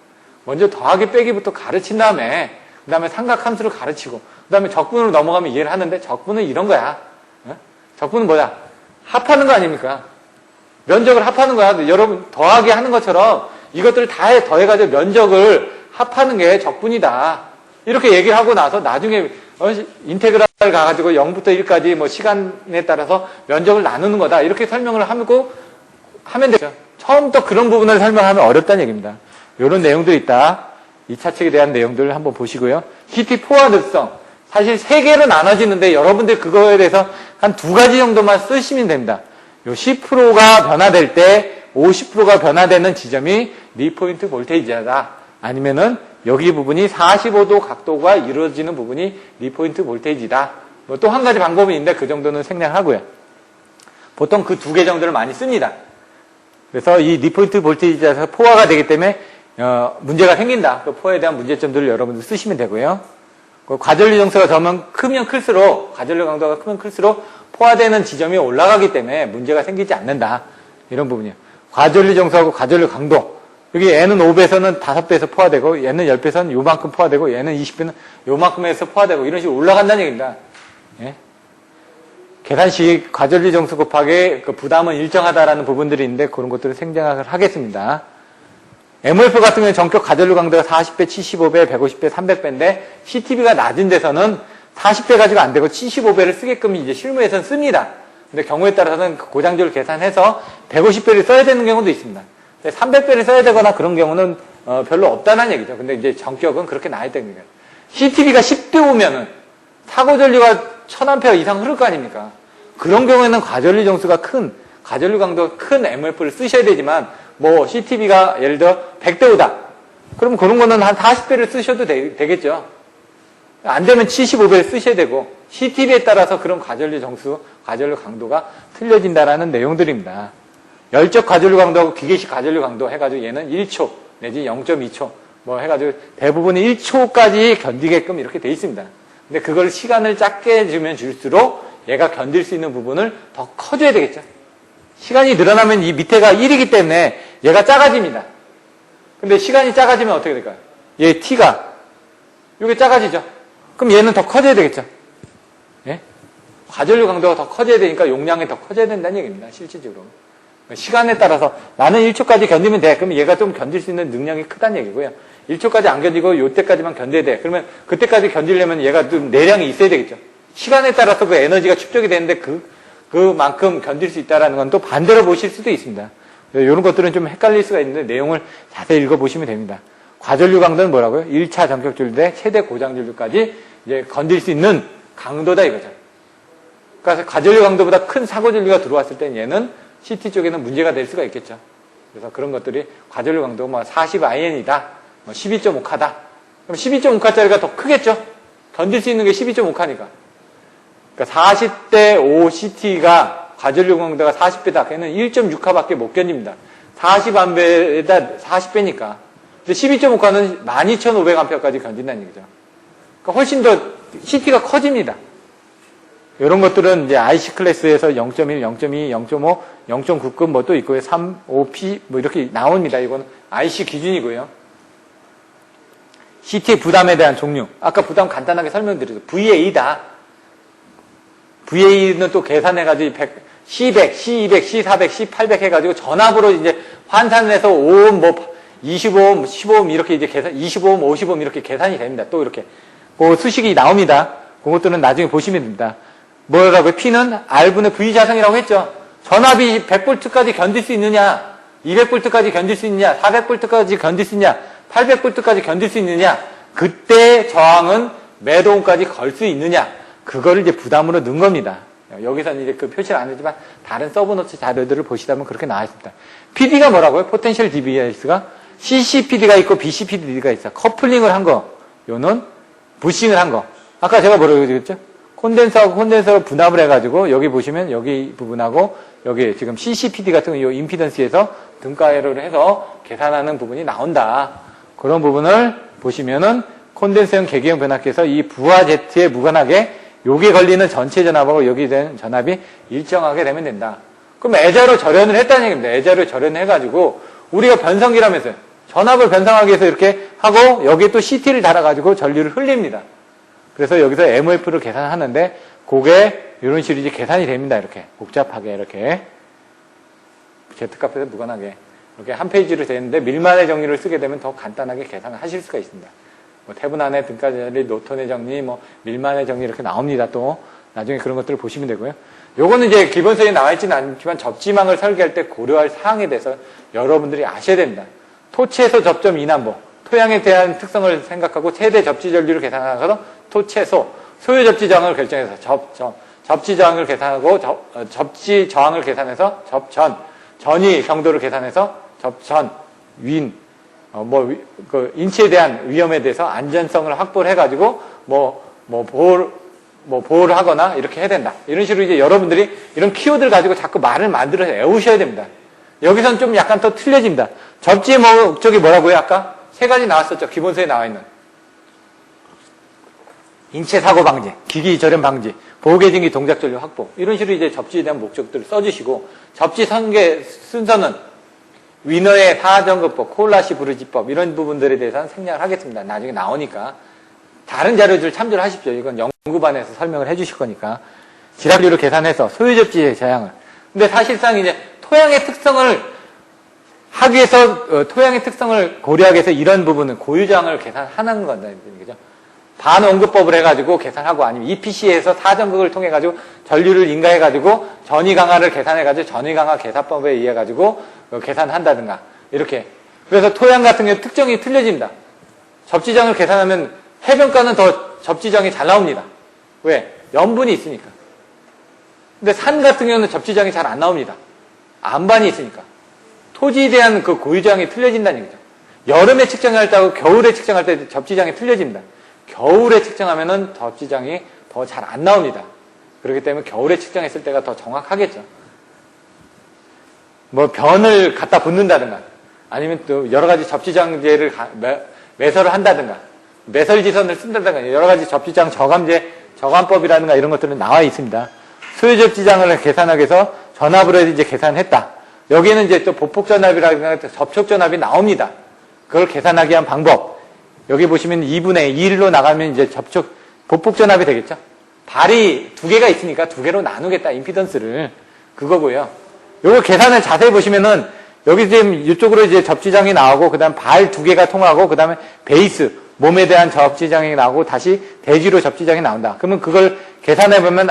먼저 더하기 빼기부터 가르친 다음에 그 다음에 삼각함수를 가르치고 그 다음에 적분으로 넘어가면 이해를 하는데 적분은 이런 거야. 적분은 뭐야? 합하는 거 아닙니까? 면적을 합하는 거야. 여러분 더하기 하는 것처럼 이것들을 다 더해가지고 면적을 합하는 게 적분이다. 이렇게 얘기를 하고 나서 나중에 인테그랄 가가지고 0부터 1까지 뭐 시간에 따라서 면적을 나누는 거다. 이렇게 설명을 하고 하면 되죠. 처음부터 그런 부분을 설명하면 어렵다는 얘기입니다. 이런 내용들이 있다. 2차 측에 대한 내용들을 한번 보시고요. CT 포화 늪성. 사실 3개로 나눠지는데 여러분들 그거에 대해서 한 2가지 정도만 쓰시면 됩니다. 요 10%가 변화될 때 50%가 변화되는 지점이 리포인트 볼테이지다. 아니면은 여기 부분이 45도 각도가 이루어지는 부분이 리포인트 볼테이지다. 뭐 또 한 가지 방법이 있는데 그 정도는 생략하고요. 보통 그 2개 정도를 많이 씁니다. 그래서 이 리포인트 볼테이지에서 포화가 되기 때문에 문제가 생긴다. 그 포화에 대한 문제점들을 여러분들 쓰시면 되고요. 과전류 정수가 크면 클수록 과전류 강도가 크면 클수록 포화되는 지점이 올라가기 때문에 문제가 생기지 않는다. 이런 부분이에요. 과전류 정수하고 과전류 강도. 여기 얘는 5배에서는 5배에서 포화되고 얘는 10배에서는 요만큼 포화되고 얘는 20배는 요만큼에서 포화되고 이런 식으로 올라간다는 얘기입니다. 예? 계산식 과전류 정수 곱하기 그 부담은 일정하다라는 부분들이 있는데 그런 것들을 생략을 하겠습니다. MOF 같은 경우는 전격 과전류 강도가 40배, 75배, 150배, 300배인데 CTB가 낮은 데서는 40배 가지고 안 되고 75배를 쓰게끔 이제 실무에서는 씁니다. 근데 경우에 따라서는 고장률 계산해서 150배를 써야 되는 경우도 있습니다. 300배를 써야 되거나 그런 경우는 별로 없다는 얘기죠. 근데 이제 전격은 그렇게 나야 되는 거예요. CTB가 10대 오면은 사고 전류가 1000A 이상 흐를 거 아닙니까? 그런 경우에는 과전류 정수가 큰, 과전류 강도가 큰 MOF를 쓰셔야 되지만 뭐 CTB가 예를 들어 100대 5다. 그럼 그런 거는 한 40배를 쓰셔도 되겠죠. 안 되면 75배를 쓰셔야 되고 CTB에 따라서 그런 과전류 정수, 과전류 강도가 틀려진다라는 내용들입니다. 열적 과전류 강도하고 기계식 과전류 강도 해가지고 얘는 1초 내지 0.2초 뭐 해가지고 대부분이 1초까지 견디게끔 이렇게 돼 있습니다. 근데 그걸 시간을 작게 주면 줄수록 얘가 견딜 수 있는 부분을 더 커줘야 되겠죠. 시간이 늘어나면 이 밑에가 1이기 때문에 얘가 작아집니다. 근데 시간이 작아지면 어떻게 될까요? 얘 T가 이게 작아지죠. 그럼 얘는 더 커져야 되겠죠. 예? 과전류 강도가 더 커져야 되니까 용량이 더 커져야 된다는 얘기입니다. 실질적으로. 시간에 따라서 나는 1초까지 견디면 돼. 그러면 얘가 좀 견딜 수 있는 능력이 크다는 얘기고요. 1초까지 안 견디고 요때까지만 견뎌야 돼. 그러면 그때까지 견디려면 얘가 좀 내량이 있어야 되겠죠. 시간에 따라서 그 에너지가 축적이 되는데 그만큼 견딜 수 있다는 건 또 반대로 보실 수도 있습니다. 이런 것들은 좀 헷갈릴 수가 있는데 내용을 자세히 읽어보시면 됩니다. 과전류 강도는 뭐라고요? 1차 전격전류 대 최대 고장전류까지 이제 건들 수 있는 강도다 이거죠. 그러니까 과전류 강도보다 큰 사고전류가 들어왔을 땐 얘는 CT 쪽에는 문제가 될 수가 있겠죠. 그래서 그런 것들이 과전류 강도가 뭐 40IN이다, 뭐 12.5카다. 그럼 12.5카짜리가 더 크겠죠? 견딜 수 있는 게 12.5카니까. 그러니까 40대 5 CT가 과전류 강도가 40배다. 걔는 1.6카밖에 못 견딥니다. 40A에다 40배니까. 근데 12.5카는 12,500A까지 견딘다는 얘기죠. 그러니까 훨씬 더 CT가 커집니다. 이런 것들은 이제 IC 클래스에서 0.1, 0.2, 0.5, 0.9급 뭐 또 있고요. 3, 5P 뭐 이렇게 나옵니다. 이건 IC 기준이고요. CT의 부담에 대한 종류. 아까 부담 간단하게 설명드렸죠. VA다. VA는 또 계산해가지고 C100, C200, C400, C800 해가지고 전압으로 이제 환산을 해서 5옴, 뭐 25옴, 15옴 이렇게 이제 계산, 25옴, 50옴 이렇게 계산이 됩니다. 또 이렇게. 그 수식이 나옵니다. 그것들은 나중에 보시면 됩니다. 뭐라고요? P는 R분의 V 자성이라고 했죠. 전압이 100V까지 견딜 수 있느냐, 200V까지 견딜 수 있느냐, 400V까지 견딜 수 있느냐, 800V까지 견딜 수 있느냐, 그때 저항은 몇 옴까지 걸 수 있느냐, 그거를 이제 부담으로 넣은 겁니다. 여기서는 이제 그 표시를 안 했지만 다른 서브노트 자료들을 보시다 보면 그렇게 나와 있습니다. PD가 뭐라고요? 포텐셜 디비에이스가 CCPD가 있고 BCPD가 있어. 커플링을 한 거, 요는 부싱을 한 거. 아까 제가 뭐라고 그랬죠? 콘덴서하고 콘덴서를 분합을 해가지고 여기 보시면 여기 부분하고 여기 지금 CCPD 같은 거 이 임피던스에서 등가회로를 해서 계산하는 부분이 나온다. 그런 부분을 보시면은 콘덴서형 계기형 변압기에서 이 부하 Z에 무관하게 여기 걸리는 전체 전압하고 여기 된 전압이 일정하게 되면 된다. 그럼 애자로 절연을 했다는 얘기입니다. 애자로 절연을 해가지고 우리가 변성기라면서요. 전압을 변성하기 위해서 이렇게 하고 여기에 또 CT를 달아가지고 전류를 흘립니다. 그래서 여기서 MOF를 계산하는데 그게 이런 식으로 이제 계산이 됩니다. 이렇게 복잡하게 이렇게 Z값에서 무관하게 이렇게 한 페이지로 되는데 밀만의 정리를 쓰게 되면 더 간단하게 계산을 하실 수가 있습니다. 뭐 태분안의 등가전리, 노턴의 정리, 뭐 밀만의 정리 이렇게 나옵니다. 또 나중에 그런 것들을 보시면 되고요. 요거는 이제 기본서에 나와 있지는 않지만 접지망을 설계할 때 고려할 사항에 대해서 여러분들이 아셔야 됩니다. 토채소 접점 이남보, 토양에 대한 특성을 생각하고 최대 접지 전류를 계산하셔서 토채소, 소요 접지 저항을 결정해서 접지 저항을 계산하고 접지 저항을 계산해서 접전, 전위 경도를 계산해서 접전, 그 인체에 대한 위험에 대해서 안전성을 확보를 해가지고 보호를 하거나 이렇게 해야 된다. 이런 식으로 이제 여러분들이 이런 키워드를 가지고 자꾸 말을 만들어서 외우셔야 됩니다. 여기서는 좀 약간 더 틀려집니다. 접지의 목적이 뭐라고요? 아까 세 가지 나왔었죠. 기본서에 나와 있는. 인체 사고 방지, 기기 절연 방지, 보호계진기 동작 전류 확보. 이런 식으로 이제 접지에 대한 목적들을 써주시고, 접지 설계 순서는 위너의 사전급법, 콜라시 브르지법 이런 부분들에 대해서는 생략을 하겠습니다. 나중에 나오니까. 다른 자료들 참조를 하십시오. 이건 연구반에서 설명을 해주실 거니까. 지압률을 계산해서 소요 접지의 저항을. 근데 사실상 이제 토양의 특성을 하기 위해서, 토양의 특성을 고려하기 위해서 이런 부분은 고유저항을 계산하는 건다. 그죠? 반원급법을 해가지고 계산하고 아니면 EPC에서 사전극을 통해가지고 전류를 인가해가지고 전위 강화를 계산해가지고 전위 강화 계산법에 의해가지고 계산한다든가. 이렇게. 그래서 토양 같은 경우 특정이 틀려집니다. 접지장을 계산하면 해변가는 더 접지장이 잘 나옵니다. 왜? 염분이 있으니까. 근데 산 같은 경우는 접지장이 잘 안 나옵니다. 안반이 있으니까. 토지에 대한 그 고유저항이 틀려진다는 얘기죠. 여름에 측정할 때하고 겨울에 측정할 때 접지장이 틀려집니다. 겨울에 측정하면은 접지장이 더 잘 안 나옵니다. 그렇기 때문에 겨울에 측정했을 때가 더 정확하겠죠. 뭐 변을 갖다 붙는다든가 아니면 또 여러 가지 접지장제를 매설을 한다든가 매설지선을 쓴다든가 여러 가지 접지장 저감법이라든가 이런 것들은 나와 있습니다. 소요 접지장을 계산하기 위해서 전압으로 이제 계산했다. 여기에는 이제 또 보폭전압이라든가 접촉전압이 나옵니다. 그걸 계산하기 위한 방법. 여기 보시면 2분의 1로 나가면 이제 보폭전압이 되겠죠. 발이 두 개가 있으니까 두 개로 나누겠다. 임피던스를. 그거고요. 요거 계산을 자세히 보시면은 여기 지금 이쪽으로 이제 접지장이 나오고 그다음 발 두 개가 통하고 그다음에 베이스 몸에 대한 접지장이 나오고 다시 대지로 접지장이 나온다. 그러면 그걸 계산해 보면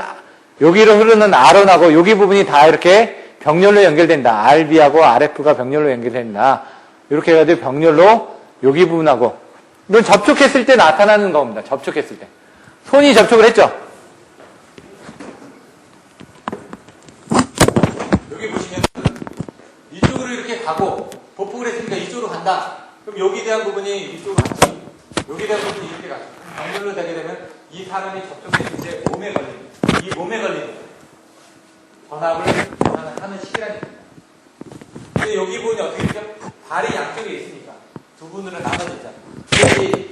여기로 흐르는 R원하고 여기 부분이 다 이렇게 병렬로 연결된다. RB하고 RF가 병렬로 연결된다. 이렇게 해가지고 병렬로 여기 부분하고 이건 접촉했을 때 나타나는 겁니다. 접촉했을 때. 손이 접촉을 했죠. 여기 보시면 이쪽으로 이렇게 가고 보폭을 했으니까 이쪽으로 간다. 그럼 여기에 대한 부분이 이쪽으로 갔지. 여기에 대한 부분이 이렇게 가죠. 병렬로 되게 되면 이 사람이 접촉했을 때 몸에 걸리는 이 몸에 걸리는 전압을 전환하는 시기라니까. 근데 여기 부분이 어떻게 되죠? 발이 양쪽에 있으니까 두 분으로 나눠졌잖아. 근데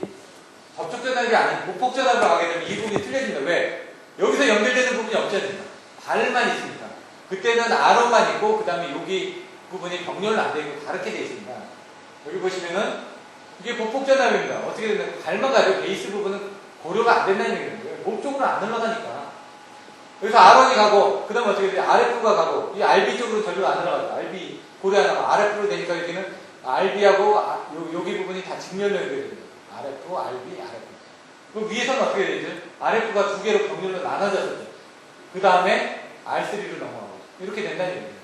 접촉전압이 아닌 보폭전압으로 가게 되면 이 부분이 틀려진다. 왜? 여기서 연결되는 부분이 없잖아요. 발만 있으니까. 그때는 R만 있고 그 다음에 여기 부분이 병렬로 안 되고 다르게 되어 있습니다. 여기 보시면은 이게 보폭전압입니다. 어떻게 되냐? 발만 가지고 베이스 부분은 고려가 안 된다는 얘기예요. 목 쪽으로 안 흘러가니까. 여기서 R1이 가고, 그 다음에 어떻게 돼요? RF가 가고, 이 RB 쪽으로 전류 안 흘러가죠. RB 고려 안 하고, RF로 되니까 여기는 RB하고, 여기 부분이 다 직면로 연결이 돼요. RF, RB, RF. 그럼 위에서는 어떻게 되죠? RF가 두 개로 병렬로 나눠졌었죠. 그 다음에 R3로 넘어가고. 이렇게 된다는 얘기예요.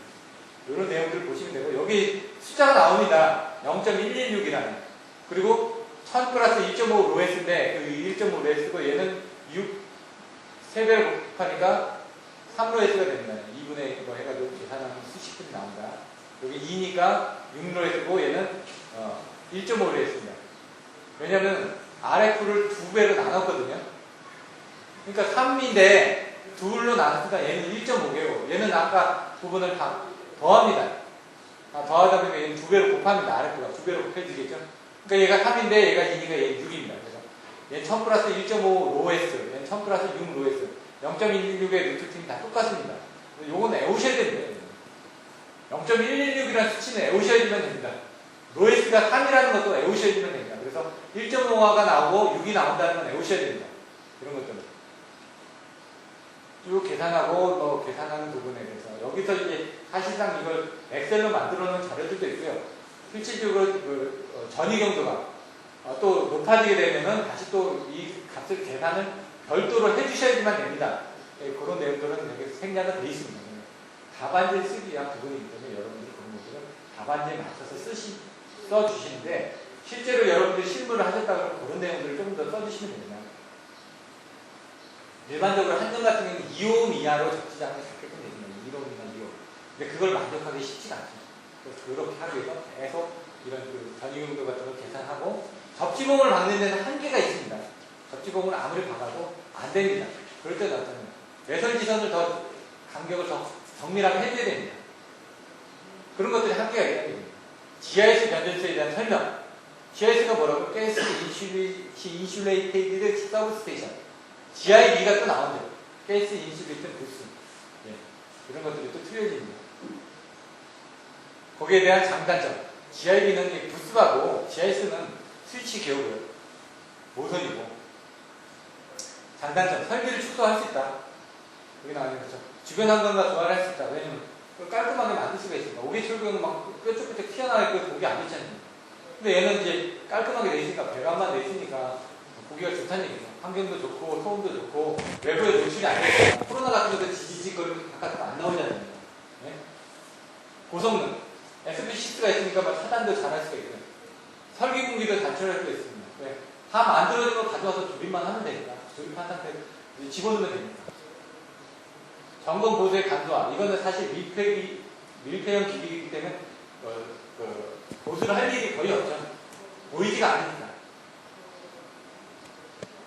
이런 내용들을 보시면 되고, 여기 숫자가 나옵니다. 0.116이라는. 그리고 1000 플러스 2.5 로에스인데, 그 1.5 로에스고, 얘는 6, 3배를 곱하니까 3로에스가 됩니다. 2분의 뭐 해가지고 계산하면 수십 분이 나온다. 여기 2니까 6로에스고, 얘는 1.5로에스입니다. 왜냐면, RF를 2배로 나눴거든요. 그러니까 3인데, 둘로 나눴으니까 얘는 1.5개고, 얘는 아까 부분을 다 더합니다. 더하다 보니까 얘는 2배로 곱합니다. RF가 2배로 곱해지겠죠. 그러니까 얘가 3인데 얘가 2니까 얘는 6입니다. 그래서 얘는 1000 플러스 1.5 로에스, 얘는 1000 플러스 6 로에스, 0.116의 루트팀이 다 똑같습니다. 요건 외우셔야 됩니다. 0.116이라는 수치는 외우셔야지만 됩니다. 로에스가 3이라는 것도 외우셔야지만 됩니다. 그래서 1.5가 나오고 6이 나온다는 건 외우셔야 됩니다. 이런 것들은. 쭉 계산하고 계산하는 부분에 대해서 여기서 이제 사실상 이걸 엑셀로 만들어 놓은 자료들도 있고요. 실질적으로 전이경도가 또 높아지게 되면은 다시 또 이 값을 계산을 별도로 해주셔야지만 됩니다. 그런 내용들은 여기 생략은 되어 있습니다. 답안지를 쓰기 위한 부분이기 때문에 여러분들이 그런 것들은 답안지에 맞춰서 써주시는데 실제로 여러분들이 실무를 하셨다고 하면 그런 내용들을 좀 더 써주시면 됩니다. 일반적으로 한정 같은 경우는 2옴 이하로 적지 않게 잡게끔 되습니다. 1옴이나 2옴. 근데 그걸 만족하기 쉽지가 않습니다. 그래서 그렇게 하기 위해서 계속 이런 전이경도 같은 걸 계산하고 접지봉을 막는 데는 한계가 있습니다. 접지봉을 아무리 박아도 안 됩니다. 그럴 때는 어떤 외설지선을 더 간격을 더 정밀하게 해줘야 됩니다. 그런 것들이 한계가 있다는 얘기입니다. GIS 변전소에 대한 설명. GIS가 뭐라고? 가스 인슐레이티드 서브스테이션. GIB가 또 나오죠. 가스 인슐레이티드 부스. 예. 이런 것들이 또 틀려집니다. 거기에 대한 장단점. GIB는 부스하고 GIS는 스위치 개우고요. 모선이고. 장단점. 설비를 축소할 수 있다. 여기 나와있는 거죠. 주변 환경과 조화를 할 수 있다. 왜냐면 깔끔하게 만들 수가 있습니다. 오개 철경은 막 뾰족뾰족 튀어나와 있고 보기 안 좋잖아요. 근데 얘는 이제 깔끔하게 돼 있으니까 배관만 돼 있으니까 보기가 좋다는 얘기죠. 환경도 좋고 소음도 좋고 외부에 노출이 안 되니까 코로나 같은 것도 지지직거리고 바깥으로 안 나오잖아요. 네? 고성능 SB6가 있으니까 막 차단도 잘할 수가 있고요. 설계 공기도 단촐할 수가 있습니다. 네? 다 만들어진 거 가져와서 조립만 하면 되니까 조립한 상태로 집어넣으면 됩니다. 점검 보수의 간소화. 이거는 사실 밀폐형 기기이기 때문에 보수를 할 일이 거의 없죠. 보이지가 않으니까.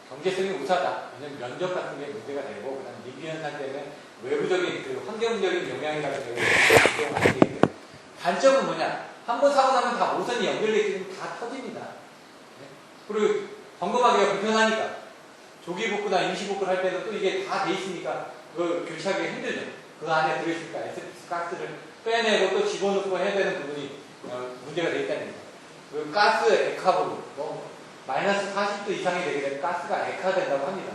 경제성이 우수하다. 왜냐면 면적 같은 게 문제가 되고, 그 다음에 미비 현상 때문에 외부적인, 그리고 환경적인 영향이라는 게 많이 되기 때문에. 단점은 뭐냐? 한 번 사고 나면 다 모선이 연결되어 있으면 다 터집니다. 네? 그리고 점검하기가 불편하니까. 조기 복구나 임시 복구를 할 때는 또 이게 다 돼 있으니까 그걸 교체하기가 힘들죠. 그 안에 들어있으니까 SPC 가스를 빼내고 또 집어넣고 해야 되는 부분이 문제가 되어 있다는 거죠. 그 가스 액화 부분, 마이너스 40도 이상이 되게 되면 가스가 액화된다고 합니다.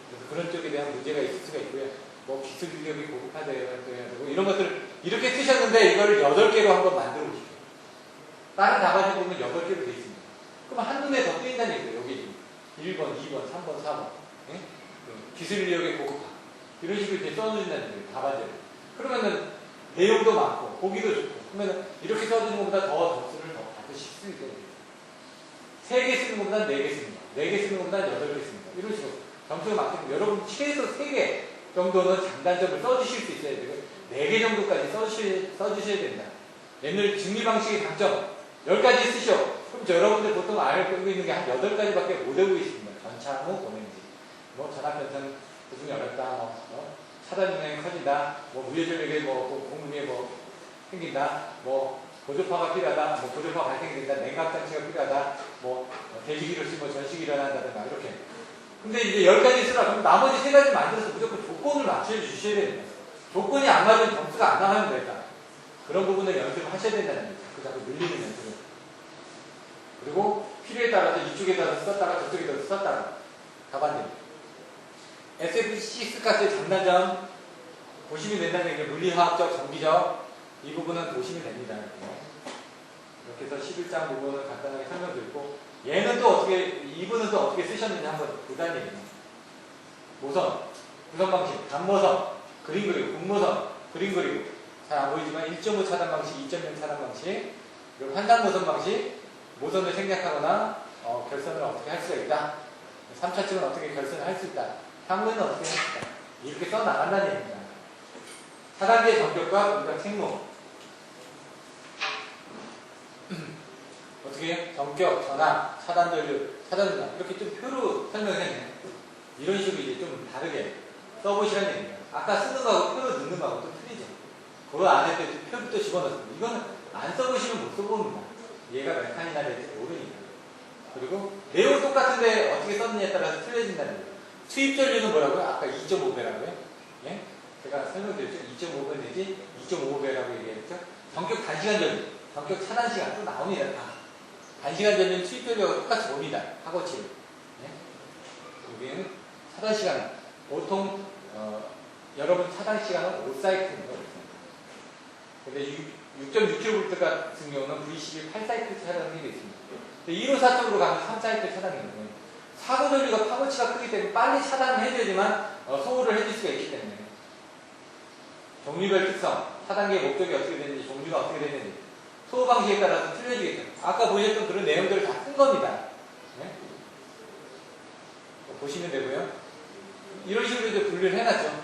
그래서 그런 쪽에 대한 문제가 있을 수가 있고요. 기술 인력이 고급화되어야 되고 이런 것들 이렇게 쓰셨는데 이걸 8개로 한번 만들어 보십시오. 다른 답안지 보면 8개로 되어 있습니다. 그럼 한눈에 더 뜨인다는 얘기예요. 여기 1번, 2번, 3번, 4번. 예? 기술 인력의 고급화. 이런 식으로 이제 써주신다는 거예요. 답안지를. 그러면은 내용도 많고 보기도 좋고 그러면 이렇게 써주는 것보다 더 점수를 더 받으실 수 있게 됩니다. 3개 쓰는 것보다 4개 쓰는 거, 4개 쓰는 것보다 8개 쓰는 거 이런 식으로 점수가 많기 때문에 여러분 최소 3개 정도는 장단점을 써주실 수 있어야 되고 4개 정도까지 써주셔야 된다. 옛날 증리 방식의 강점 10가지 쓰셔. 그럼 여러분들 보통 알고 있는 게 한 8가지밖에 못 알고 있습니다. 전차무 보낸지, 뭐 전압 변성 구중이 어렵다, 차단 영향이 커진다, 무예전력에 공lum에 생긴다, 고조파가 필요하다, 고조파 발생된다, 냉각 장치가 필요하다, 대지기를 쓰고 전식이 일어난다든가 이렇게. 근데 이제 10가지 쓰라 그럼 나머지 3가지 만들어서 무조건 조건을 맞춰주셔야 됩니다. 조건이 안 맞으면 점수가 안 나가는 거니까 그런 부분을 연습을 하셔야 된다는 거죠. 자꾸 늘리는 연습을. 그리고 필요에 따라서 이쪽에 따라서 썼다가 저쪽에 따라서 썼다가 답안들. SF6 가스의 장단점 보시면 된다는 게 물리화학적, 전기적 이 부분은 보시면 됩니다. 이렇게 해서 11장 부분을 간단하게 설명드리고 얘는 또 어떻게 이분은 또 어떻게 쓰셨는지 한번 보자는 얘기예요. 모선, 구성 방식, 단모선, 그림 그리고, 분모선, 그림 그리고 잘 안 보이지만 1.5 차단 방식, 2.0 차단 방식 그리고 환상 모선 방식 모선을 생략하거나 결선을 어떻게 할 수가 있다. 3차측은 어떻게 결선을 할 수 있다. 향후에는 어떻게 할 수 있다. 이렇게 써나간다는 얘기입니다. 차단기의 전격과 공작 책무 어떻게 전격, 전압, 차단 전류, 차단 전압 이렇게 좀 표로 설명을 했네요. 이런 식으로 이제 좀 다르게 써보시라는 얘기입니다. 아까 쓰는 거하고 표로 넣는 거하고 또 틀리죠. 그 안에 또 표를 또 집어넣습니다. 이거는 안 써보시면 못 써봅니다. 얘가 몇 칸이나 될지 모르니까. 그리고 내용 똑같은데 어떻게 썼느냐에 따라서 틀려진다는 거예요. 투입 전류는 뭐라고요? 아까 2.5배라고요? 예? 제가 설명드렸죠? 2.5배 내지 2.5배라고 얘기했죠? 전격 단시간 전류, 전격 차단 시간 또 나옵니다. 다. 단시간 전류는 투입 전류하고 똑같이 옵니다. 하고치. 예? 여기는 차단 시간은 보통 여러분 차단 시간은 5사이클입니다. 근데 6.6kV 같은 경우는 V12 8사이클 차단이 되어 있습니다. 1호사 쪽으로 가면 3사이클 차단이거든요. 사고 전류가 파고치가 크기 때문에 빨리 차단을 해줘야지만 소홀을 해줄 수가 있기 때문에 종류별 특성, 차단기의 목적이 어떻게 되는지, 종류가 어떻게 되는지 소호 방식에 따라서 틀려지겠죠. 아까 보셨던 그런 내용들을 다 쓴 겁니다. 네? 보시면 되고요. 이런 식으로 이제 분류를 해놨죠.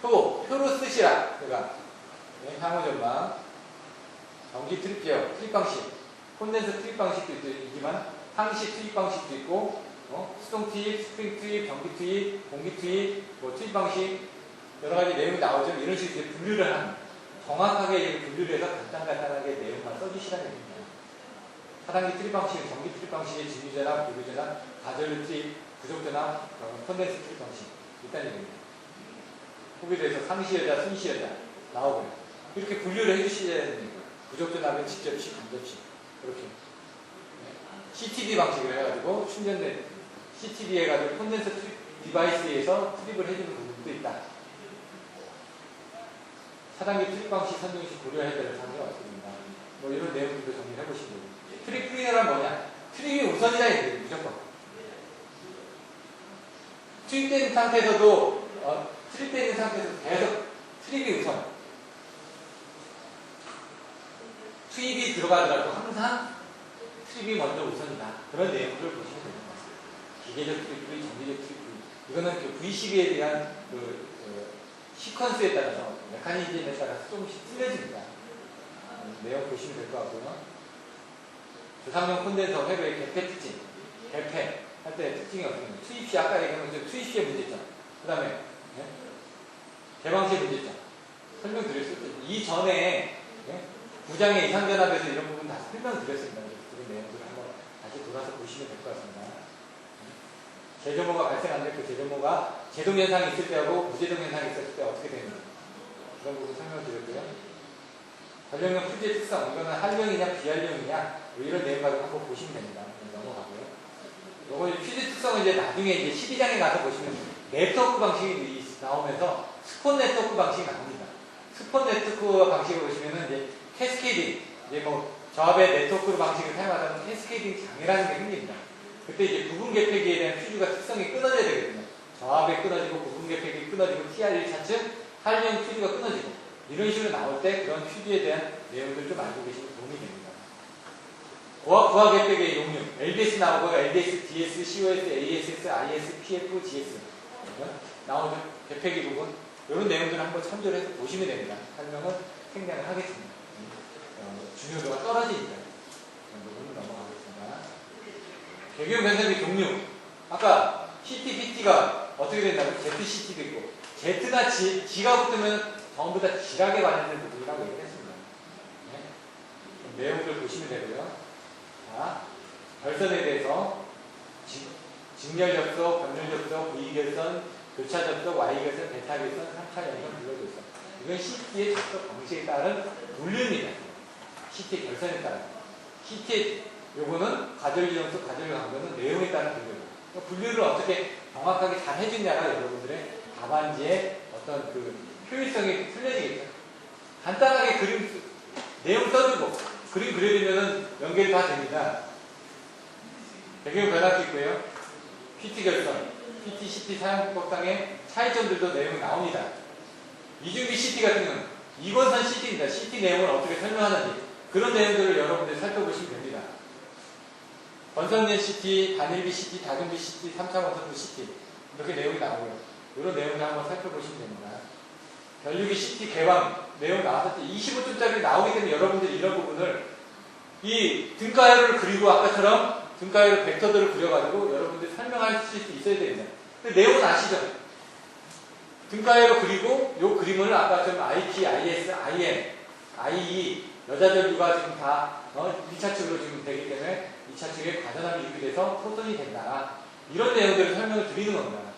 표로 쓰시라. 제가 네, 향후 전망, 전기 트립 제어, 트립 방식, 콘덴서 트립 방식도 있지만 항시 트립 방식도 있고, 수동 투입, 스프링 투입, 전기 투입, 공기 투입, 투입 방식 여러 가지 내용이 나오죠. 이런 식으로 이제 분류를 합니다. 정확하게 분류를 해서 간단하게 내용만 써주시라는 얘기입니다. 차단기 트립 방식은 전기 트립 방식의 진유전압, 부유전압, 가전류 트립, 부족전압, 콘덴서 트립 방식 있다는 얘기입니다. 후기도에서 상시여자, 순시여자 나오고요. 이렇게 분류를 해주셔야 됩니다. 부족전압은 직접식, 간접식 이렇게 CTD 방식을 해가지고 충전된 CTD 해가지고 콘덴서 트립 디바이스에서 트립을 해주는 부분도 있다. 차단기 트립 방식 선정 시 고려해야 될 사항이 없습니다. 이런 내용들도 정리해 보시고 트립 클리너란 뭐냐? 트립이 우선이다 이게 무조건. 투입된 상태에서도 트립되어 있는 상태에서 계속 트립이 우선. 투입이 들어가더라도 항상 트립이 먼저 우선이다. 그런 내용들을 보시면 됩니다. 기계적 트립, 정기적 트립. 이거는 그 V12에 대한 시퀀스에 따라서, 메커니즘에 따라서 조금씩 틀려집니다. 내용 보시면 될 것 같고요. 조상용 콘덴서 회로의 개폐 특징. 개폐 할 때 특징이 어떤 거예요? 투입 시, 아까 얘기한 투입 시의 문제점. 그 다음에, 개방 시의 문제점. 설명드렸을 때, 이전에, 부장의 이상전압에서 이런 부분 다 설명드렸습니다. 그런 내용들을 한번 다시 돌아서 보시면 될 것 같습니다. 재조모가 발생 안 됐고, 재조모가 제동현상이 있을 때하고 무제동현상이 있을 때 어떻게 되는지. 그런 부분 설명드렸고요. 전력용 풀지의 특성, 이거는 한량이냐 비한량이냐, 이런 내용 가지고 한번 보시면 됩니다. 넘어가고요. 요거 퀴즈 특성은 이제 나중에 이제 12장에 가서 보시면 네트워크 방식이 나오면서 스폰 네트워크 방식이 나옵니다. 스폰 네트워크 방식을 보시면은 이제 캐스케이딩, 이제 저압의 네트워크 방식을 사용하자면 캐스케이딩 장애라는 게 생깁니다. 그때 이제 부분 개폐기에 대한 퓨즈가 특성이 끊어져야 되거든요. 저압이 끊어지고 부분계획이 끊어지고 TR1 차트, 활용 퀴즈가 끊어지고 이런 식으로 나올 때 그런 퀴즈에 대한 내용들 좀 알고 계시면 도움이 됩니다. 고화 계획의 용량, LBS 나오고 LBS, DS, COS, ASS, IS, PF, GS 나오는 계획의 부분 이런 내용들을 한번 참조를 해서 보시면 됩니다. 설명은 생략을 하겠습니다. 중요도가 떨어지니까 부분을 넘어가겠습니다. 개교용 변성기 종류 아까 CT, PT가 어떻게 된다면 ZCT도 있고 Z나 G가 붙으면 전부 다 G락에 관련된 부분이라고 얘기했습니다. 네. 내용들 보시면 되고요. 자, 결선에 대해서 직렬 접속, 변율 접속, V 결선, 교차 접속, Y 결선, 베타 결선, 3차 연선, 분류 결선. 이건 CT의 접속 방식에 따른 분류입니다. CT 결선에 따른. CT 요거는 가전류 점수, 가전류 강도는 내용에 따른 분류. 분류를 어떻게 정확하게 잘 해주냐가 여러분들의 답안지의 어떤 그 효율성이 틀려지겠죠. 간단하게 내용 써주고 그림 그려주면은 연결이 다 됩니다. 배경 변화도 있고요. PT 결선, PT, CT 사용법상의 차이점들도 내용이 나옵니다. 이중기 CT 같은 경우는 이권선 CT입니다. CT 내용을 어떻게 설명하는지 그런 내용들을 여러분들이 살펴보시면 됩니다. 권선련 CT, 단일비 CT, 다중비 CT, 3차 원선부 CT 이렇게 내용이 나오고요. 이런 내용을 한번 살펴보시면 됩니다. 변류기 CT 개방 내용 나왔을 때 25초짜리 나오기 때문에 여러분들이 이런 부분을 이 등가열을 그리고 아까처럼 등가열 벡터들을 그려가지고 여러분들이 설명할 수 있어야 됩니다. 근데 내용은 아시죠? 등가열을 그리고 이 그림을 아까처럼 IT, IS, IM, IE 여자전류가 지금 다 1차측으로 지금 되기 때문에 2차측에 과전압이 유기돼서 포톤이 된다. 이런 내용들을 설명을 드리는 겁니다.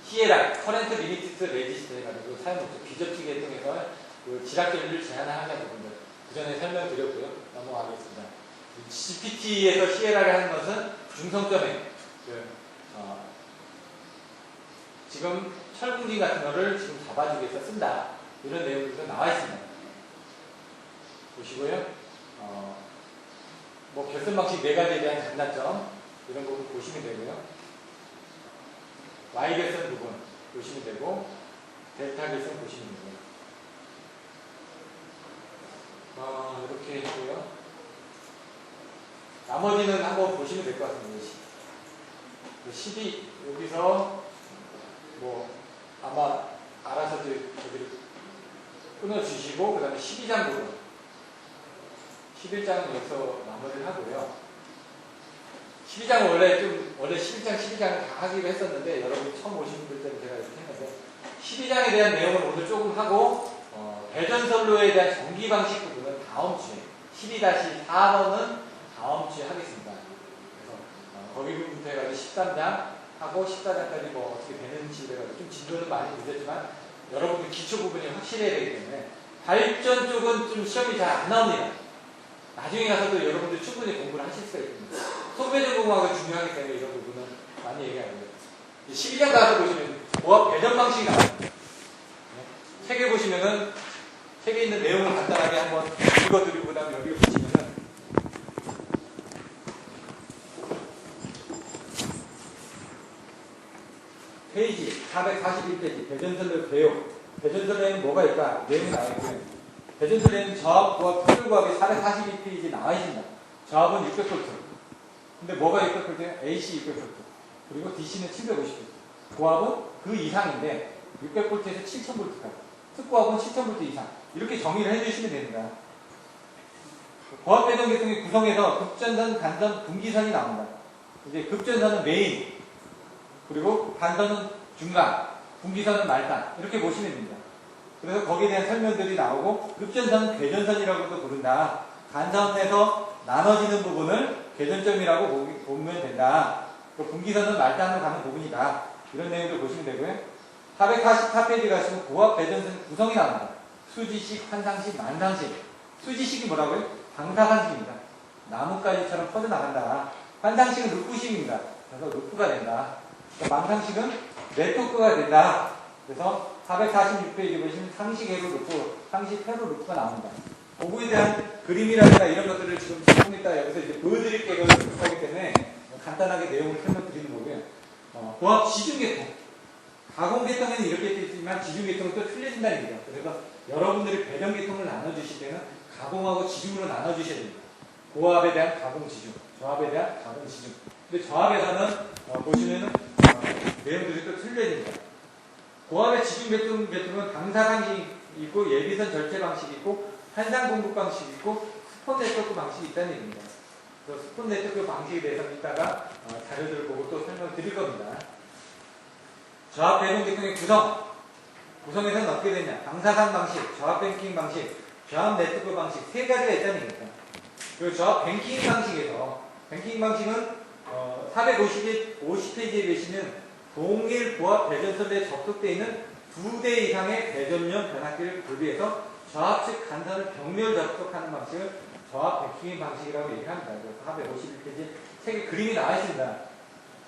CLR, 커렌트 리미티드 레지스터 해가지고 사용 목적 비접촉에 통해서 그 지락전류를 제한하는 부분들 그 전에 설명드렸고요. 넘어가겠습니다. GPT에서 CLR을 하는 것은 중성점에 지금 철분기 같은 거를 지금 잡아주기 위해서 쓴다. 이런 내용들도 나와 있습니다. 보시고요. 뭐 결선 방식 4가지에 대한 장단점 이런 부분 보시면 되고요. Y 결선 부분 보시면 되고 델타 결선 보시면 되고요. 이렇게 했고요. 나머지는 한번 보시면 될 것 같습니다. 12 여기서 뭐 아마 알아서 저기를 끊어주시고 그 다음에 12장 부분 11장은 여기서 마무리를 하고요. 12장은 원래 11장, 12장 다 하기로 했었는데 여러분이 처음 오신 분들 때문에 제가 이렇게 했는데 12장에 대한 내용을 오늘 조금 하고 대전선로에 대한 전기 방식 부분은 다음 주에 12-4번은 다음 주에 하겠습니다. 그래서 거기 부분부터 해가지고 13장 하고 14장까지 뭐 어떻게 되는지 해가지고 좀 진도는 많이 늦었지만 여러분들 기초 부분이 확실해야 되기 때문에 발전 쪽은 좀 시험이 잘 안 나옵니다. 나중에 가서도 여러분들 충분히 공부를 하실 수가 있습니다. 소배전 공학이 중요하기 때문에 이런 부분은 많이 얘기하고요. 12장 가서 보시면 고압 배전 방식이 나옵니다. 책에 보시면은 책에 있는 내용을 간단하게 한번 읽어드리고 그 다음에 여기 보시면은 페이지 441페이지 배전선로 배용 배전선로에는 뭐가 있다 내용이 나와 있고요. 배전선로에는 저압, 고압, 표준고압이 442페이지에 나와 있습니다. 저압은 600V 근데 뭐가 600V예요? AC 600V 그리고 DC는 750V 고압은 그 이상인데 600V에서 7000V까지 특고압은 7000V 이상 이렇게 정의를 해주시면 됩니다. 고압 배전 계통의 구성에서 급전선, 간선, 분기선이 나옵니다. 이제 급전선은 메인 그리고 간선은 중간, 분기선은 말단 이렇게 보시면 됩니다. 그래서 거기에 대한 설명들이 나오고 급전선은 궤전선이라고도 부른다. 간선에서 나눠지는 부분을 궤전점이라고 보면 된다. 분기선은 말단으로 가는 부분이다. 이런 내용들 보시면 되고요. 444페이지 가시면 고압 배전선 구성이 나옵니다. 수지식, 환상식, 만상식. 수지식이 뭐라고요? 방사선식입니다. 나뭇가지처럼 퍼져나간다. 환상식은 루프식입니다. 그래서 루프가 된다. 망상식은 네트워크가 된다. 그래서 446페이지 보시면 상식회로 루프, 상식회로 루프가 나옵니다. 그거에 대한 그림이라든가 이런 것들을 지금 조금 이따 여기서 이제 보여드릴 계획을 하기 때문에 간단하게 내용을 설명드리는 거고요. 고압 지중계통. 가공계통에는 이렇게 되어 있지만 지중계통은 또 틀려진다는 얘기죠. 그래서 여러분들이 배정계통을 나눠주실 때는 가공하고 지중으로 나눠주셔야 됩니다. 고압에 대한 가공 지중, 저압에 대한 가공 지중. 근데 저압에서는 보시면은 내용들이 또 틀려집니다. 고압의 지중계통은 방사 방식이 있고 예비선 절제 방식이 있고 한상 공급 방식이 있고 스폰 네트워크 방식이 있다는 얘기입니다. 그래서 스폰 네트워크 방식에 대해서는 이따가 자료들을 보고 또 설명을 드릴 겁니다. 저압 배정계통의 구성에서는 어떻게 되냐? 방사선 방식, 저압 뱅킹 방식, 저압 네트워크 방식 세 가지가 있다는 얘기입니다. 그리고 저압 뱅킹 방식에서 뱅킹 방식은 450페이지에 계시는 동일 고압 배전선에 접속되어 있는 2대 이상의 배전용 변압기를 분리해서 저압식 간선을 병렬 접속하는 방식을 저압 뱅킹 방식이라고 얘기합니다. 그래서 451페이지에 책에 그림이 나와 있습니다.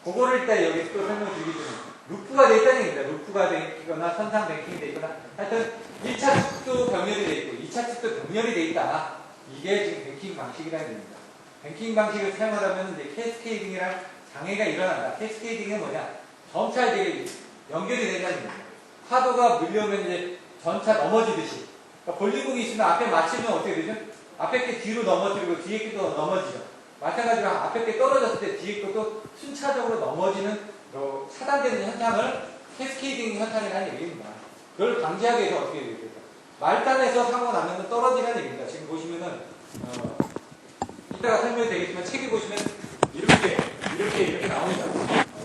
그거를 일단 여기 또 설명드리기 전에 루프가 되어 있다는 얘기입니다. 루프가 되어 있거나 선상 뱅킹이 되어 있거나 하여튼 1차 측도 병렬이 되어 있고 2차 측도 병렬이 되어 있다. 이게 지금 뱅킹 방식이라는 얘기입니다. 뱅킹 방식을 사용하다면 이제 캐스케이딩이란 장애가 일어난다. 캐스케이딩은 뭐냐? 점차 이제 연결이 된다는 얘기입니다. 파도가 밀려오면 이제 전차 넘어지듯이. 그러니까 볼링공이 있으면 앞에 맞추면 어떻게 되죠? 앞에 게 뒤로 넘어지고 뒤에 게 또 넘어지죠. 마찬가지로 앞에 게 떨어졌을 때 뒤에 것도 순차적으로 넘어지는 차단되는 현상을 캐스케이딩 현상이라는 얘기입니다. 그걸 방지하기 위해서 어떻게 해야 될까? 말단에서 사고 나면 떨어지라는 얘기입니다. 지금 보시면은 이따가 설명이 되겠지만 책에 보시면 이렇게 나옵니다.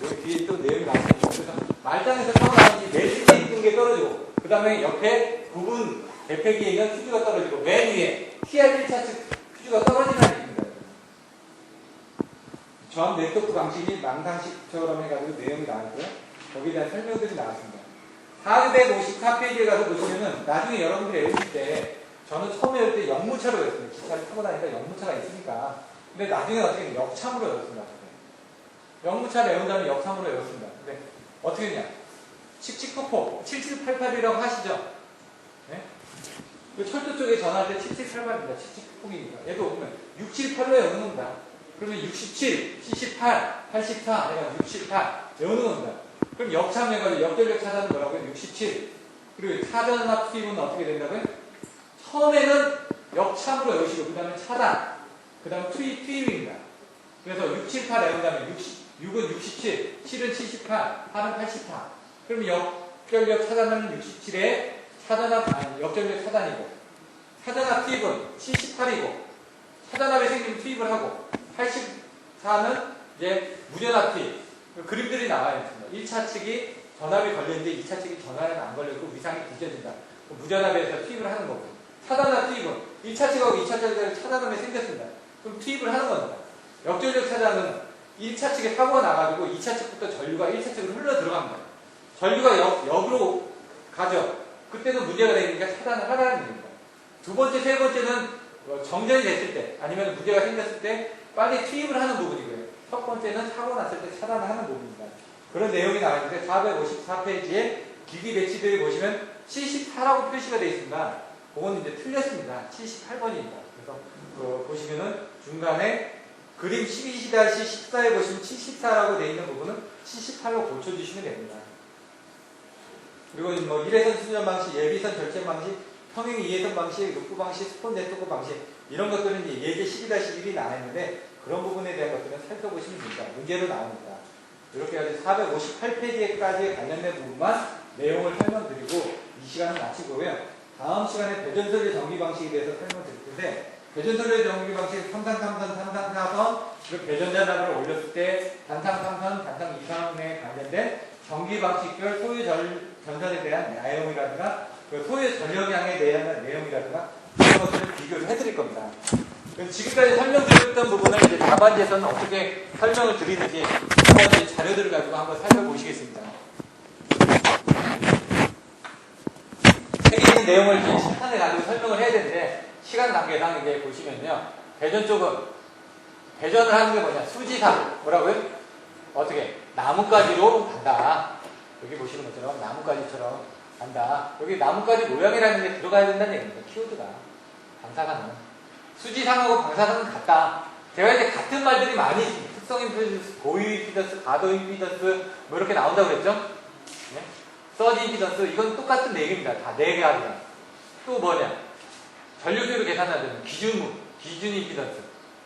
여기 뒤에 또 내용이 나옵니다. 그래서 말단에서 사고 나면 내리게 있는 게 떨어지고 그 다음에 옆에 부분 대패기에 있는 퓨즈가 떨어지고 맨 위에 TR1차 측 퓨즈가 떨어지는 얘기입니다. 저압 네트워크 방식이 망상식처럼 해가지고 내용이 나왔고요. 거기에 대한 설명들이 나왔습니다. 454페이지에 가서 보시면은 나중에 여러분들이 외우실 때 저는 처음에 외울 때 역무차로 외웠습니다. 기차를 타고 다니까 역무차가 있으니까. 근데 나중에 어떻게 역참으로 외웠습니다. 역무차를 외운 다음에 역참으로 외웠습니다. 근데 어떻게 했냐? 칙칙폭폭 7788이라고 하시죠? 네? 그 철도 쪽에 전화할 때 7788입니다. 칙칙폭폭입니다. 얘도 보면 678로 외우는 겁니다. 그러면 67, 78, 84, 내가 68 외우는 겁니다. 그럼 역참해가지고 역전력 차단은 뭐라고요? 67. 그리고 차전압 수입은 어떻게 된다고요? 처음에는 역참으로 외우시고 그 다음에 차단, 그 다음에 투입입니다. 그래서 6, 7, 8 외운 다음에 6은 67, 7은 78, 8은 84. 그럼 역전력 차단은 67에 역전력 차단이고 차전압 투입은 78이고 차전압에 생기면 투입을 하고 84는 이제 무전압 투입. 그림들이 나와 있습니다. 1차 측이 전압이 걸렸는데 2차 측이 전압이 안 걸렸고 위상이 뒤져진다. 무전압에서 투입을 하는 거고. 차단압 투입은 1차 측하고 2차 측에 차단압이 생겼습니다. 그럼 투입을 하는 겁니다. 역전력 차단은 1차 측에 사고가 나가지고 2차 측부터 전류가 1차 측으로 흘러 들어갑니다. 전류가 역으로 가죠. 그때도 문제가 되니까 차단을 하라는 얘기입니다. 두 번째, 세 번째는 정전이 됐을 때 아니면 문제가 생겼을 때 빨리 투입을 하는 부분이고요. 첫 번째는 사고 났을 때 차단을 하는 부분입니다. 그런 내용이 나와 있는데 454페이지에 기기 배치들을 보시면 74라고 표시가 되어 있습니다. 그건 이제 틀렸습니다. 78번입니다. 그래서 보시면은 중간에 그림 12-14에 보시면 74라고 되어 있는 부분은 78로 고쳐주시면 됩니다. 그리고 뭐 1회선 수전 방식, 예비선 절제 방식, 평행 2회선 방식, 루프 방식, 스폰 네트워크 방식 이런 것들은 이제 예제 12-1이 나와 있는데 그런 부분에 대한 것들은 살펴보시면 됩니다. 문제로 나옵니다. 이렇게 해서 458페이지까지 관련된 부분만 내용을 설명드리고 이 시간은 마치고요. 다음 시간에 배전설의 전기 방식에 대해서 설명드릴 텐데 배전설의 전기 방식 3상 3선, 3상 4선 그리고 배전자납을 올렸을 때 단상 3선, 단상 2선에 관련된 전기 방식별 소유 전선에 대한 내용이라든가 소유 전력량에 대한 내용이라든가 이런 것들을 비교를 해드릴 겁니다. 지금까지 설명드렸던 부분을 이제 답안지에서는 어떻게 설명을 드리는지 한번 자료들을 가지고 한번 살펴보시겠습니다. 책에 있는 내용을 이제 시간에 가지고 설명을 해야 되는데 시간 단계상 이제 보시면요. 배전 쪽은 배전을 하는 게 뭐냐? 수지상 뭐라고요? 어떻게? 나뭇가지로 간다. 여기 보시는 것처럼 나뭇가지처럼 간다. 여기 나뭇가지 모양이라는 게 들어가야 된다는 얘기입니다. 키워드가 방사선은 수지상하고 방사선은 같다. 제가 이제 같은 말들이 많이 있습니다. 특성 임피던스, 고유 임피던스, 가도 임피던스 뭐 이렇게 나온다고 그랬죠? 네? 서지 임피던스 이건 똑같은 내용입니다. 다 4개 합니다. 또 뭐냐? 전류수로 계산하는 기준 임피던스,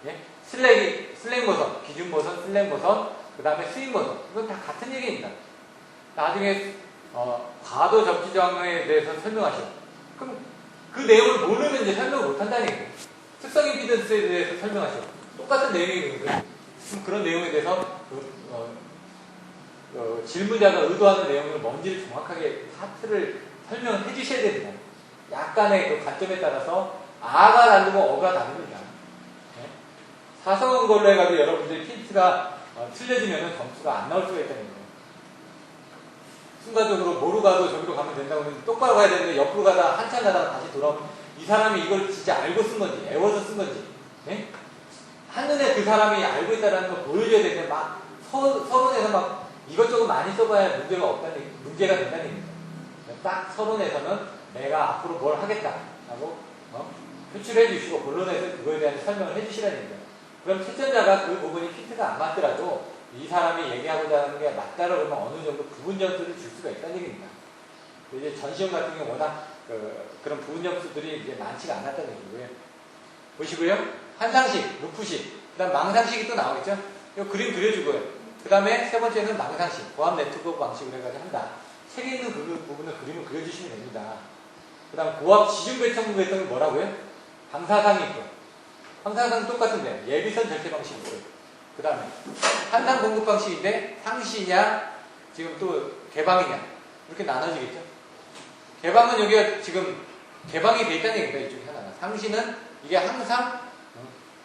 예? 슬랙 모선, 기준 모선, 슬랙 모선, 그 다음에 스윙 모선 이건 다 같은 얘기입니다. 나중에 과도 접지 저항에 대해서 설명하시오. 그럼 그 내용을 모르면 이제 설명을 못한다는 얘기예요. 특성 임피던스에 대해서 설명하시오. 똑같은 내용이거든요. 그런 내용에 대해서 질문자가 의도하는 내용을 뭔지를 정확하게 파트를 설명해 주셔야 됩니다. 약간의 그 관점에 따라서 아가 다르고 어가 다릅니다. 네? 사성은 걸로 해가지고 여러분들이 핀트가 틀려지면 점수가 안 나올 수가 있다는 거예요. 순간적으로 뭐로 가도 저기로 가면 된다고 하면 똑바로 가야 되는데 옆으로 가다 한참 가다가 다시 돌아오면 이 사람이 이걸 진짜 알고 쓴 건지 애워서 쓴 건지, 네? 한눈에 그 사람이 알고 있다는 걸 보여줘야 되는데 막 서론에서 막 이것저것 많이 써봐야 문제가 된다는 얘기입니다. 딱 서론에서는 내가 앞으로 뭘 하겠다라고 표출해 주시고 본론에서 그거에 대한 설명을 해 주시라는 얘기입니다. 그럼 채점자가 그 부분이 피트가 안 맞더라도 이 사람이 얘기하고자 하는 게 맞다라고 하면 어느 정도 부분 점수를 줄 수가 있다는 얘기입니다. 이제 전시험 같은 경우 워낙 그런 부분 점수들이 이제 많지가 않았다는 얘기고요. 보시고요. 환상식, 루프식, 그 다음 망상식이 또 나오겠죠? 이 그림 그려주고요. 그 다음에 세 번째는 망상식, 고압 네트워크 방식으로 해가지고 한다. 책에 있는 그 부분을 그림을 그려주시면 됩니다. 그 다음 고압 지중배천구 했던 게 뭐라고요? 방사상이 있고. 방사상은 똑같은데 예비선 절대 방식이 있고요. 그 다음에 한상 공급 방식인데 상시냐 지금 또 개방이냐 이렇게 나눠지겠죠. 개방은 여기가 지금 개방이 돼 있다는 얘기입니다. 이쪽에 하나가. 상시는 이게 항상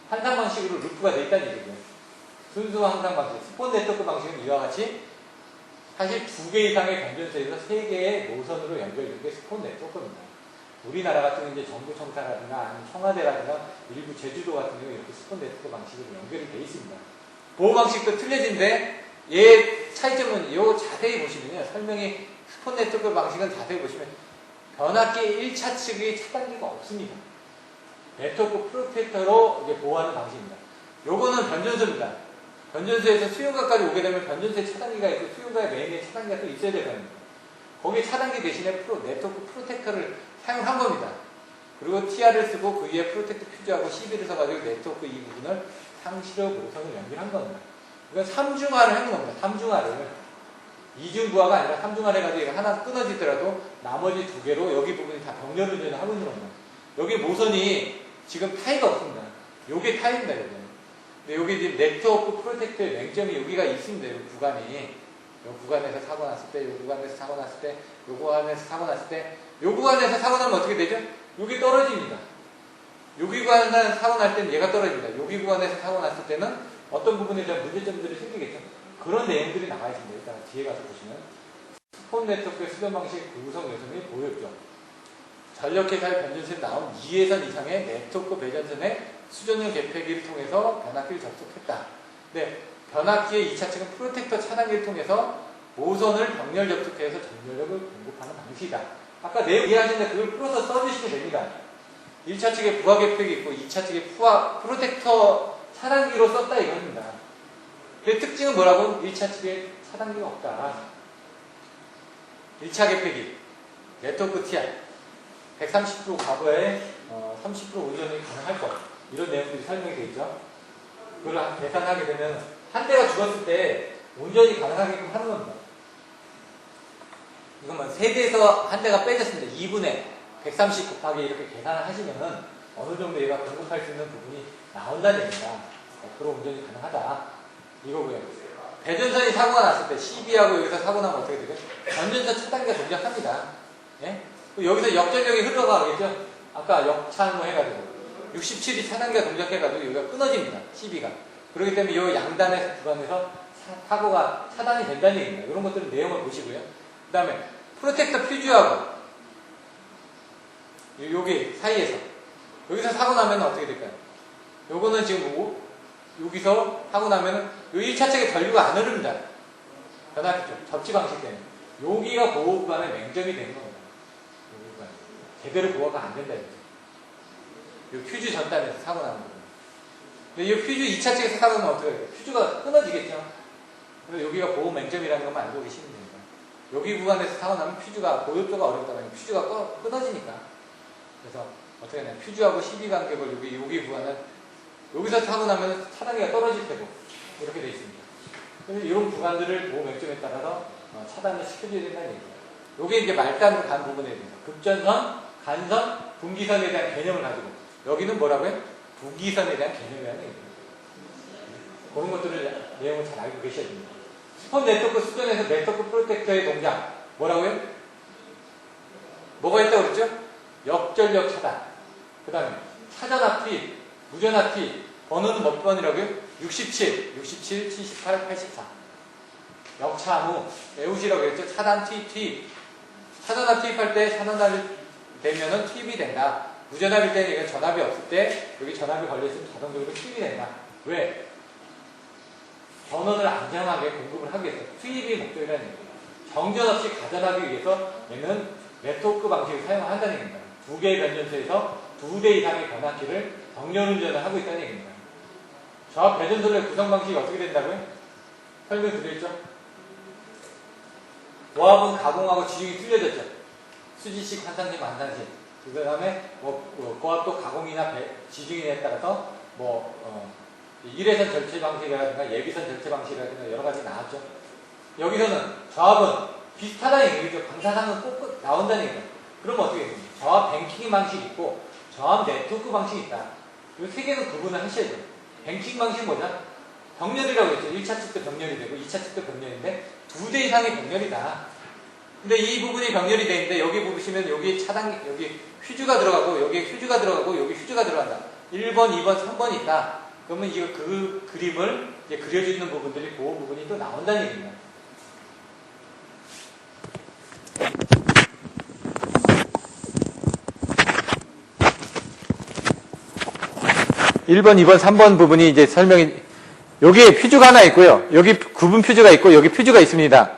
한상 방식으로 루프가 돼 있다는 얘기고요. 순수 항상 방식, 스폰 네트워크 방식은 이와 같이 사실 2개 이상의 변전소에서 3개의 노선으로 연결된 게 스폰 네트워크입니다. 우리나라 같은 경우 이제 정부 청사라든가 아니면 청와대라든가 일부 제주도 같은 경우 이렇게 스폰 네트워크 방식으로 연결이 되어 있습니다. 보호 방식도 틀려진데 얘 차이점은 요 자세히 보시면요. 설명이 스폰 네트워크 방식은 자세히 보시면 변압기 1차 측의 차단기가 없습니다. 네트워크 프로텍터로 이제 보호하는 방식입니다. 요거는 변전소입니다. 변전소에서 수용가까지 오게 되면 변전소에 차단기가 있고 수용가의 메인에 차단기가 또 있어야 되거든요. 거기에 차단기 대신에 네트워크 프로텍터를 사용한 겁니다. 그리고 TR을 쓰고 그 위에 프로텍터 퓨즈하고 CB를 써가지고 네트워크 이 부분을 상시로 모선을 연결한 겁니다. 이건 3중화를 하는 겁니다. 3중화를. 2중부하가 아니라 3중화를 해가지고 얘가 하나 끊어지더라도 나머지 2개로 여기 부분이 다 병렬 운전을 하고 있는 겁니다. 여기 모선이 지금 타이가 없습니다. 요게 타입니다. 근데 여기 지금 네트워크 프로텍터의 맹점이 여기가 있습니다. 이 구간이. 요 구간에서 사고 났을 때, 요 구간에서 사고 났을 때, 요 구간에서 사고 났을 때, 요 구간에서 사고 나면 어떻게 되죠? 여기 떨어집니다. 여기 구간에서 사고 날 때는 얘가 떨어집니다. 여기 구간에서 사고 났을 때는 어떤 부분에 대한 문제점들이 생기겠죠? 그런 내용들이 나와 있습니다. 일단 뒤에 가서 보시면. 스폰 네트워크의 수변 방식 구성 요소이 보였죠. 전력회사의 변전선에 나온 2회선 이상의 네트워크 배전선의 수전용 개폐기를 통해서 변압기를 접속했다. 네, 변압기의 2차 측은 프로텍터 차단기를 통해서 모선을 병렬 접속해서 전력을 공급하는 방식이다. 아까 내용 이해하시는데 그걸 풀어서 써주시면 됩니다. 1차 측에 부하 개폐기 있고 2차 측에 프로텍터 차단기로 썼다 이겁니다. 그 특징은 뭐라고? 1차 측에 차단기가 없다. 1차 개폐기, 네트워크 TR, 130% 과거에 30% 운전이 가능할 것. 이런 내용들이 설명이 되어 있죠. 그걸 계산하게 되면 한 대가 죽었을 때 운전이 가능하게끔 하는 겁니다. 이것만 3대에서 한 대가 빼졌습니다. 2분의 130 곱하기 이렇게 계산을 하시면은 어느 정도 얘가 공급할 수 있는 부분이 나온다는 얘기입니다. 100% 운전이 가능하다. 이거고요. 배전선이 사고가 났을 때 CB하고 여기서 사고 나면 어떻게 되죠? 변전선 차단기가 동작합니다. 예? 여기서 역전력이 흘러가겠죠? 아까 역차로 해가지고 67이 차단기가 동작해가지고 여기가 끊어집니다. CB가. 그렇기 때문에 이 양단의 구간에서 사고가 차단이 된다는 얘기입니다. 이런 것들은 내용을 보시고요. 그 다음에 프로텍터 퓨즈하고 여기 사이에서 여기서 사고 나면 어떻게 될까요? 요거는 지금 여기서 사고 나면은 요 1차 측에 전류가 안 흐릅니다. 변압기 쪽 접지 방식 때문에 여기가 보호 구간의 맹점이 되는 겁니다. 여기 구간 제대로 보호가 안 된다 이거죠. 요 퓨즈 전단에서 사고 나는 거예요. 근데 이 퓨즈 2차 측에서 사고 나면 어떻게 돼요? 퓨즈가 끊어지겠죠. 그래서 여기가 보호 맹점이라는 것만 알고 계시면 됩니다. 여기 구간에서 사고 나면 퓨즈가 보급도가 어렵다면 퓨즈가 끊어지니까. 그래서 어떻게 되냐? 퓨즈하고 시비 간격을 여기 구간은 여기서 사고 나면 차단기가 떨어질 테고 이렇게 되어 있습니다. 그래서 이런 구간들을 보호 맹점에 따라서 차단을 시켜줘야 된다는 얘기죠. 이게 이제 말단으로 간 부분에 대해서 급전선, 간선, 분기선에 대한 개념을 가지고 여기는 뭐라고요? 분기선에 대한 개념이라는 얘기입니다. 그런 것들을 내용을 잘 알고 계셔야 됩니다. 스폰 네트워크 수전에서 네트워크 프로텍터의 동작 뭐라고요? 뭐가 있다고 그랬죠? 역전력 차단. 그 다음에 차전압 T, 무전압 T, 번호는 몇 번이라고요? 67, 78, 84. 역차무, 에우시라고 했죠? 차단 T. 차전압 투입할 때 차전압이 되면은 투입이 된다. 무전압일 때는 이건 전압이 없을 때 여기 전압이 걸려있으면 자동적으로 투입이 된다. 왜? 전원을 안정하게 공급을 하기 위해서 투입이 목적이라는 얘기예요. 정전 없이 가전하기 위해서 얘는 네트워크 방식을 사용한다는 얘기입니다. 두 개의 변전소에서 2대 이상의 변압기를 정렬 운전을 하고 있다는 얘기입니다. 저 배전소의 구성 방식이 어떻게 된다고요? 설명드렸죠? 고압은 가공하고 지중이 틀려졌죠. 수지식, 환산식, 만산식. 그 다음에 고압도 가공이나 지중인에 따라서 일회선 절체 방식이라든가 예비선 절체 방식이라든가 여러 가지 나왔죠. 여기서는 저압은 비슷하다는 얘기죠. 방사상은 꼭 나온다는 얘기죠. 그럼 어떻게 됩니까? 저압 뱅킹 방식이 있고 저압 네트워크 방식이 있다. 이 세 개는 구분을 하셔야죠. 뱅킹 방식은 뭐냐? 병렬이라고 했죠. 1차 측도 병렬이 되고 2차 측도 병렬인데 2대 이상의 병렬이다. 근데 이 부분이 병렬이 되어 있는데 여기 보시면 여기 차단, 여기 휴즈가 들어가고 여기 휴즈가 들어가고 여기 휴즈가 들어간다. 1번, 2번, 3번이 있다. 그러면 이거 그 그림을 이제 그려주는 부분들이 그 부분이 또 나온다는 얘기입니다. (1번) (2번) (3번) 부분이 이제 설명이 여기에 퓨즈가 하나 있고요. 여기 구분 퓨즈가 있고 여기 퓨즈가 있습니다.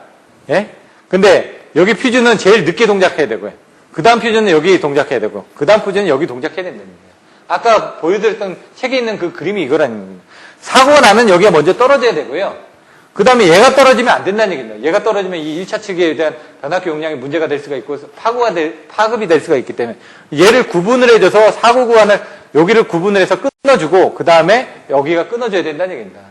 예? 근데 여기 퓨즈는 제일 늦게 동작해야 되고요. 그 다음 퓨즈는 여기 동작해야 되고 그 다음 퓨즈는 여기 동작해야 된다는 거예요. 아까 보여드렸던 책에 있는 그 그림이 이거라는 겁니다. 사고가 나면 여기가 먼저 떨어져야 되고요. 그 다음에 얘가 떨어지면 안 된다는 얘기입니다. 얘가 떨어지면 이 1차 측에 대한 변압기 용량이 문제가 될 수가 있고 파급이 될 수가 있기 때문에 얘를 구분을 해줘서 사고 구간을 여기를 구분을 해서 끊어주고 그 다음에 여기가 끊어져야 된다는 얘기입니다.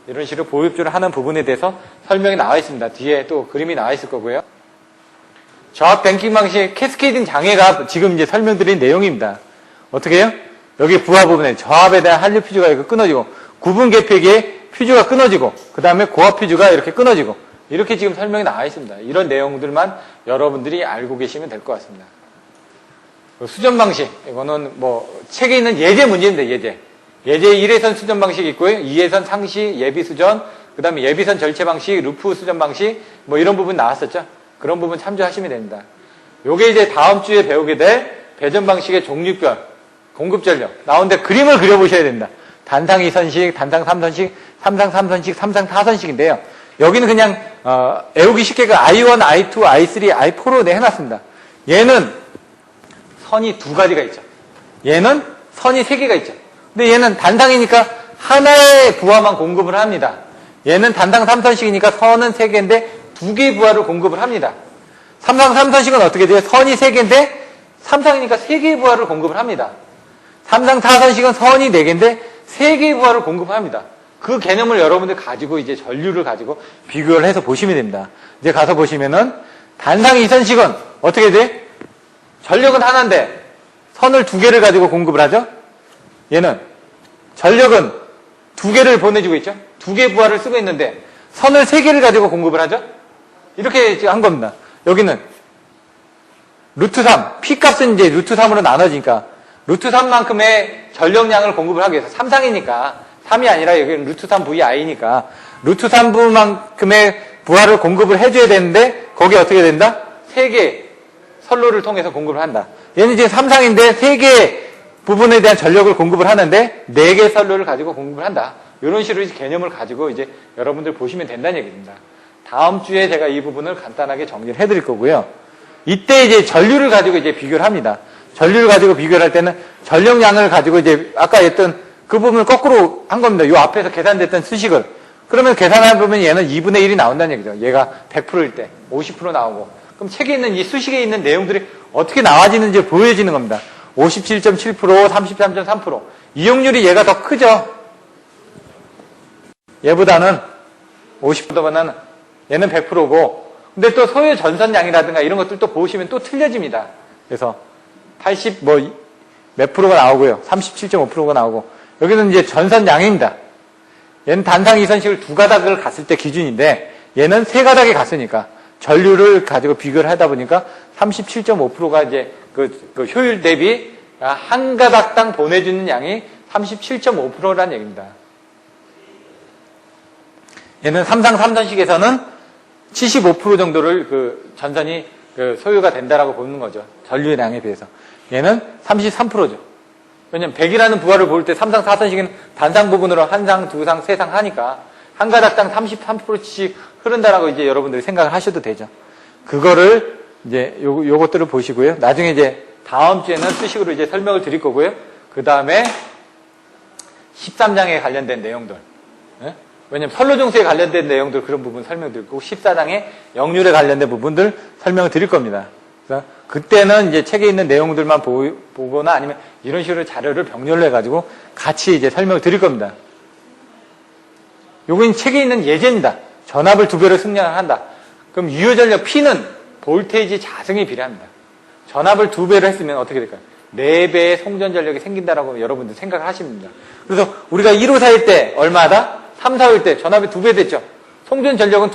이런 식으로 보급주를 하는 부분에 대해서 설명이 나와 있습니다. 뒤에 또 그림이 나와 있을 거고요. 저압 뱅킹 방식 캐스케이딩 장애가 지금 이제 설명드린 내용입니다. 어떻게 해요? 여기 부하 부분에 저압에 대한 한류 퓨즈가 이렇게 끊어지고 구분 계획에 퓨즈가 끊어지고 그 다음에 고압 퓨즈가 이렇게 끊어지고 이렇게 지금 설명이 나와 있습니다. 이런 내용들만 여러분들이 알고 계시면 될 것 같습니다. 수전 방식 이거는 책에 있는 예제 문제입니다. 예제 1회선 수전 방식이 있고요. 2회선 상시 예비 수전 그 다음에 예비선 절체 방식 루프 수전 방식 이런 부분 나왔었죠. 그런 부분 참조하시면 됩니다. 요게 이제 다음 주에 배우게 될 배전 방식의 종류별 공급 전력 나오는데 그림을 그려보셔야 됩니다. 단상 2선식, 단상 3선식, 삼상 3선식, 삼상 4선식인데요. 여기는 그냥 애우기 쉽게 그 I1, I2, I3, I4로 해놨습니다. 얘는 선이 두 가지가 있죠. 얘는 선이 세 개가 있죠. 근데 얘는 단상이니까 하나의 부하만 공급을 합니다. 얘는 단상 3선식이니까 선은 세 개인데 두 개의 부하를 공급을 합니다. 삼상 3선식은 어떻게 돼요? 선이 세 개인데 삼상이니까 세 개의 부하를 공급을 합니다. 삼상 4선식은 선이 4개인데 3개의 부하를 공급합니다. 그 개념을 여러분들 가지고 이제 전류를 가지고 비교를 해서 보시면 됩니다. 이제 가서 보시면은 단상 2선식은 어떻게 돼? 전력은 하나인데 선을 2개를 가지고 공급을 하죠? 얘는 전력은 2개를 보내주고 있죠? 2개의 부하를 쓰고 있는데 선을 3개를 가지고 공급을 하죠? 이렇게 한 겁니다. 여기는 루트 3, P값은 이제 루트 3으로 나눠지니까 루트 3만큼의 전력량을 공급을 하기 위해서 3상이니까 3이 아니라 여기는 루트 3 VI니까 루트 3부만큼의 부하를 공급을 해줘야 되는데 거기에 어떻게 된다? 3개 선로를 통해서 공급을 한다. 얘는 지금 3상인데 3개 부분에 대한 전력을 공급을 하는데 4개 선로를 가지고 공급을 한다. 이런 식으로 개념을 가지고 이제 여러분들 보시면 된다는 얘기입니다. 다음 주에 제가 이 부분을 간단하게 정리를 해드릴 거고요. 이때 이제 전류를 가지고 이제 비교를 합니다. 전류를 가지고 비교를 할 때는 전력량을 가지고 이제 아까 했던 그 부분을 거꾸로 한 겁니다. 요 앞에서 계산됐던 수식을. 그러면 계산해보면 얘는 2분의 1이 나온다는 얘기죠. 얘가 100%일 때 50% 나오고. 그럼 책에 있는 이 수식에 있는 내용들이 어떻게 나와지는지 보여지는 겁니다. 57.7%, 33.3%. 이용률이 얘가 더 크죠. 얘보다는 50%보다는 얘는 100%고. 근데 또 소요 전선량이라든가 이런 것들 또 보시면 또 틀려집니다. 그래서 80 몇 프로가 나오고요. 37.5%가 나오고. 여기는 이제 전선량입니다. 얘는 단상 이선식을 두 가닥을 갔을 때 기준인데 얘는 세 가닥에 갔으니까 전류를 가지고 비교를 하다 보니까 37.5%가 이제 그 효율 대비 한 가닥당 보내주는 양이 37.5%라는 얘기입니다. 얘는 삼상 3선식에서는 75% 정도를 그 전선이 그 소요가 된다라고 보는 거죠. 전류량에 비해서. 얘는 33%죠. 왜냐면 100이라는 부하를 볼 때 3상 4선식은 단상 부분으로 한 상, 두 상, 세 상 하니까 한 가닥당 33%씩 흐른다라고 이제 여러분들이 생각을 하셔도 되죠. 그거를 이제 요것들을 보시고요. 나중에 이제 다음 주에는 수식으로 이제 설명을 드릴 거고요. 그 다음에 13장에 관련된 내용들. 예? 왜냐면 선로종수에 관련된 내용들 그런 부분 설명드릴 거고 14장에 역률에 관련된 부분들 설명을 드릴 겁니다. 그래서 그때는 이제 책에 있는 내용들만 보거나 아니면 이런 식으로 자료를 병렬로 해가지고 같이 이제 설명을 드릴 겁니다. 요건 책에 있는 예제입니다. 전압을 2배로 승량한다. 그럼 유효전력 P는 볼테이지 자승에 비례합니다. 전압을 2배로 했으면 어떻게 될까요? 4배의 송전전력이 생긴다라고 여러분들 생각을 하십니다. 그래서 우리가 154일 때 얼마다? 3, 4호일 때 전압이 2배 됐죠. 송전전력은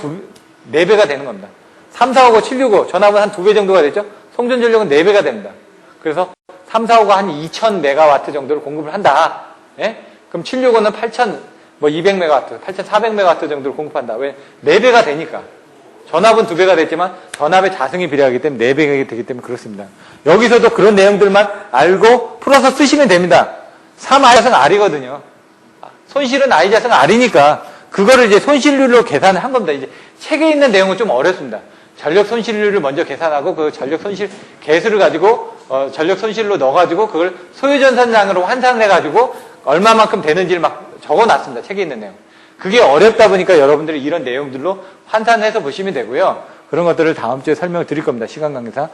4배가 되는 겁니다. 3, 4호고 765 전압은 한 2배 정도가 됐죠. 송전전력은 4배가 됩니다. 그래서 3, 4호가 한 2000메가와트 정도를 공급을 한다. 예? 그럼 765는 8200메가와트, 8400메가와트 정도를 공급한다. 왜? 4배가 되니까. 전압은 2배가 됐지만 전압의 자승이 비례하기 때문에 4배가 되기 때문에 그렇습니다. 여기서도 그런 내용들만 알고 풀어서 쓰시면 됩니다. 3I 자승 R이거든요. 손실은 I 자승 R이니까 그거를 이제 손실률로 계산을 한 겁니다. 이제 책에 있는 내용은 좀 어렵습니다. 전력 손실률을 먼저 계산하고 그 전력 손실 개수를 가지고 전력 손실로 넣어가지고 그걸 소요전선량으로 환산을 해가지고 얼마만큼 되는지를 막 적어놨습니다. 책에 있는 내용. 그게 어렵다 보니까 여러분들이 이런 내용들로 환산해서 보시면 되고요. 그런 것들을 다음 주에 설명을 드릴 겁니다. 시간 관계상.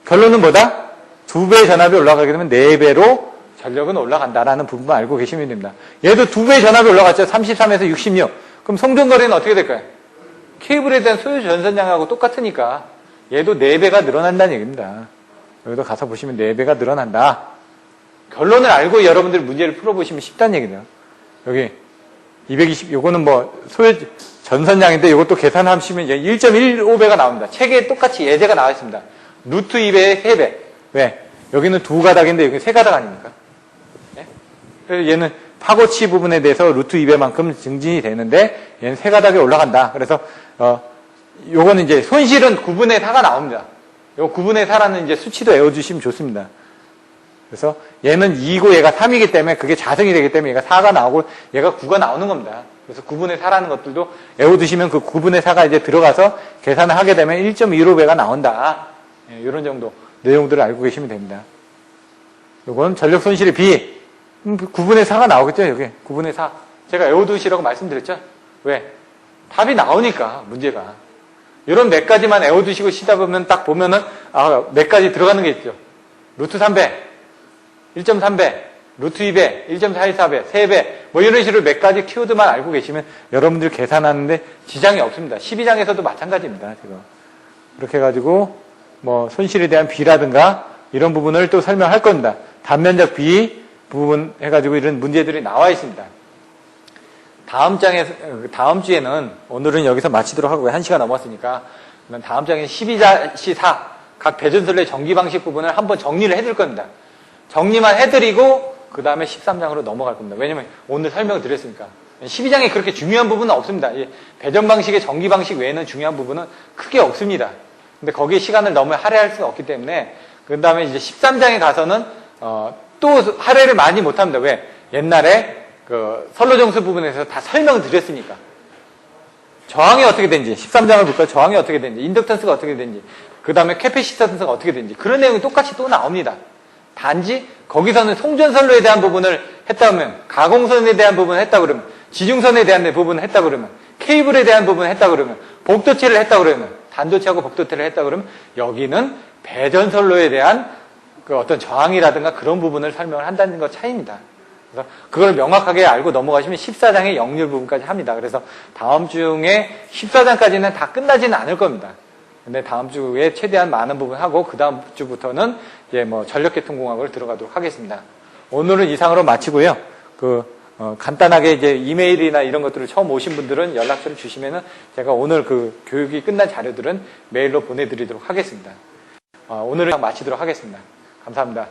결론은 뭐다? 2배 전압이 올라가게 되면 4배로 전력은 올라간다라는 부분만 알고 계시면 됩니다. 얘도 2배 전압이 올라갔죠. 33에서 66. 그럼 송전거리는 어떻게 될까요? 케이블에 대한 소요 전선량하고 똑같으니까 얘도 4배가 늘어난다는 얘기입니다. 여기도 가서 보시면 4배가 늘어난다. 결론을 알고 여러분들이 문제를 풀어보시면 쉽다는 얘기죠. 여기 220, 요거는 뭐 소요 전선량인데 이것도 계산하시면 1.15배가 나옵니다. 책에 똑같이 예제가 나와 있습니다. 루트 2배에 3배. 왜? 여기는 2가닥인데 여기는 3가닥 아닙니까? 예? 그래서 얘는 파고치 부분에 대해서 루트 2배만큼 증진이 되는데 얘는 3가닥에 올라간다. 그래서 요거는 이제 손실은 9분의 4가 나옵니다. 요 9분의 4라는 이제 수치도 외워주시면 좋습니다. 그래서 얘는 2고 얘가 3이기 때문에 그게 자승이 되기 때문에 얘가 4가 나오고 얘가 9가 나오는 겁니다. 그래서 9분의 4라는 것들도 외워두시면 그 9분의 4가 이제 들어가서 계산을 하게 되면 1.15배가 나온다. 예, 이런 정도 내용들을 알고 계시면 됩니다. 요건 전력 손실의 비. 9분의 4가 나오겠죠, 여기. 9분의 4. 제가 외워두시라고 말씀드렸죠? 왜? 답이 나오니까, 문제가. 이런 몇 가지만 외워두시고 시다 보면 딱 보면은, 몇 가지 들어가는 게 있죠. 루트 3배, 1.3배, 루트 2배, 1.414배, 3배, 뭐 이런 식으로 몇 가지 키워드만 알고 계시면 여러분들 계산하는데 지장이 없습니다. 12장에서도 마찬가지입니다, 지금. 그렇게 해가지고, 뭐, 손실에 대한 비라든가, 이런 부분을 또 설명할 겁니다. 단면적 비 부분 해가지고 이런 문제들이 나와 있습니다. 다음 주에는, 오늘은 여기서 마치도록 하고요. 1시간 넘었으니까. 다음 장에는 12시 4, 각 배전설의 전기 방식 부분을 한번 정리를 해줄 겁니다. 정리만 해드리고, 그 다음에 13장으로 넘어갈 겁니다. 왜냐면 오늘 설명을 드렸으니까. 12장에 그렇게 중요한 부분은 없습니다. 배전 방식의 전기 방식 외에는 중요한 부분은 크게 없습니다. 근데 거기에 시간을 너무 할애할 수는 없기 때문에, 그 다음에 이제 13장에 가서는, 또 할애를 많이 못 합니다. 왜? 옛날에 그 선로정수 부분에서 다 설명을 드렸으니까. 저항이 어떻게 되는지, 13장을 볼까요? 저항이 어떻게 되는지, 인덕턴스가 어떻게 되는지, 그 다음에 캐패시턴스가 어떻게 되는지, 그런 내용이 똑같이 또 나옵니다. 단지, 거기서는 송전선로에 대한 부분을 했다 그러면, 가공선에 대한 부분을 했다 그러면, 지중선에 대한 부분을 했다 그러면, 케이블에 대한 부분을 했다 그러면, 복도체를 했다 그러면, 단도체하고 복도체를 했다 그러면, 여기는 배전선로에 대한 그 어떤 저항이라든가 그런 부분을 설명을 한다는 것 차이입니다. 그래서 그걸 명확하게 알고 넘어가시면 14장의 역률 부분까지 합니다. 그래서 다음 주에 14장까지는 다 끝나지는 않을 겁니다. 근데 다음 주에 최대한 많은 부분 하고 그 다음 주부터는 이제 뭐 전력계통공학을 들어가도록 하겠습니다. 오늘은 이상으로 마치고요. 간단하게 이제 이메일이나 이런 것들을 처음 오신 분들은 연락처를 주시면은 제가 오늘 그 교육이 끝난 자료들은 메일로 보내드리도록 하겠습니다. 오늘은 마치도록 하겠습니다. 감사합니다.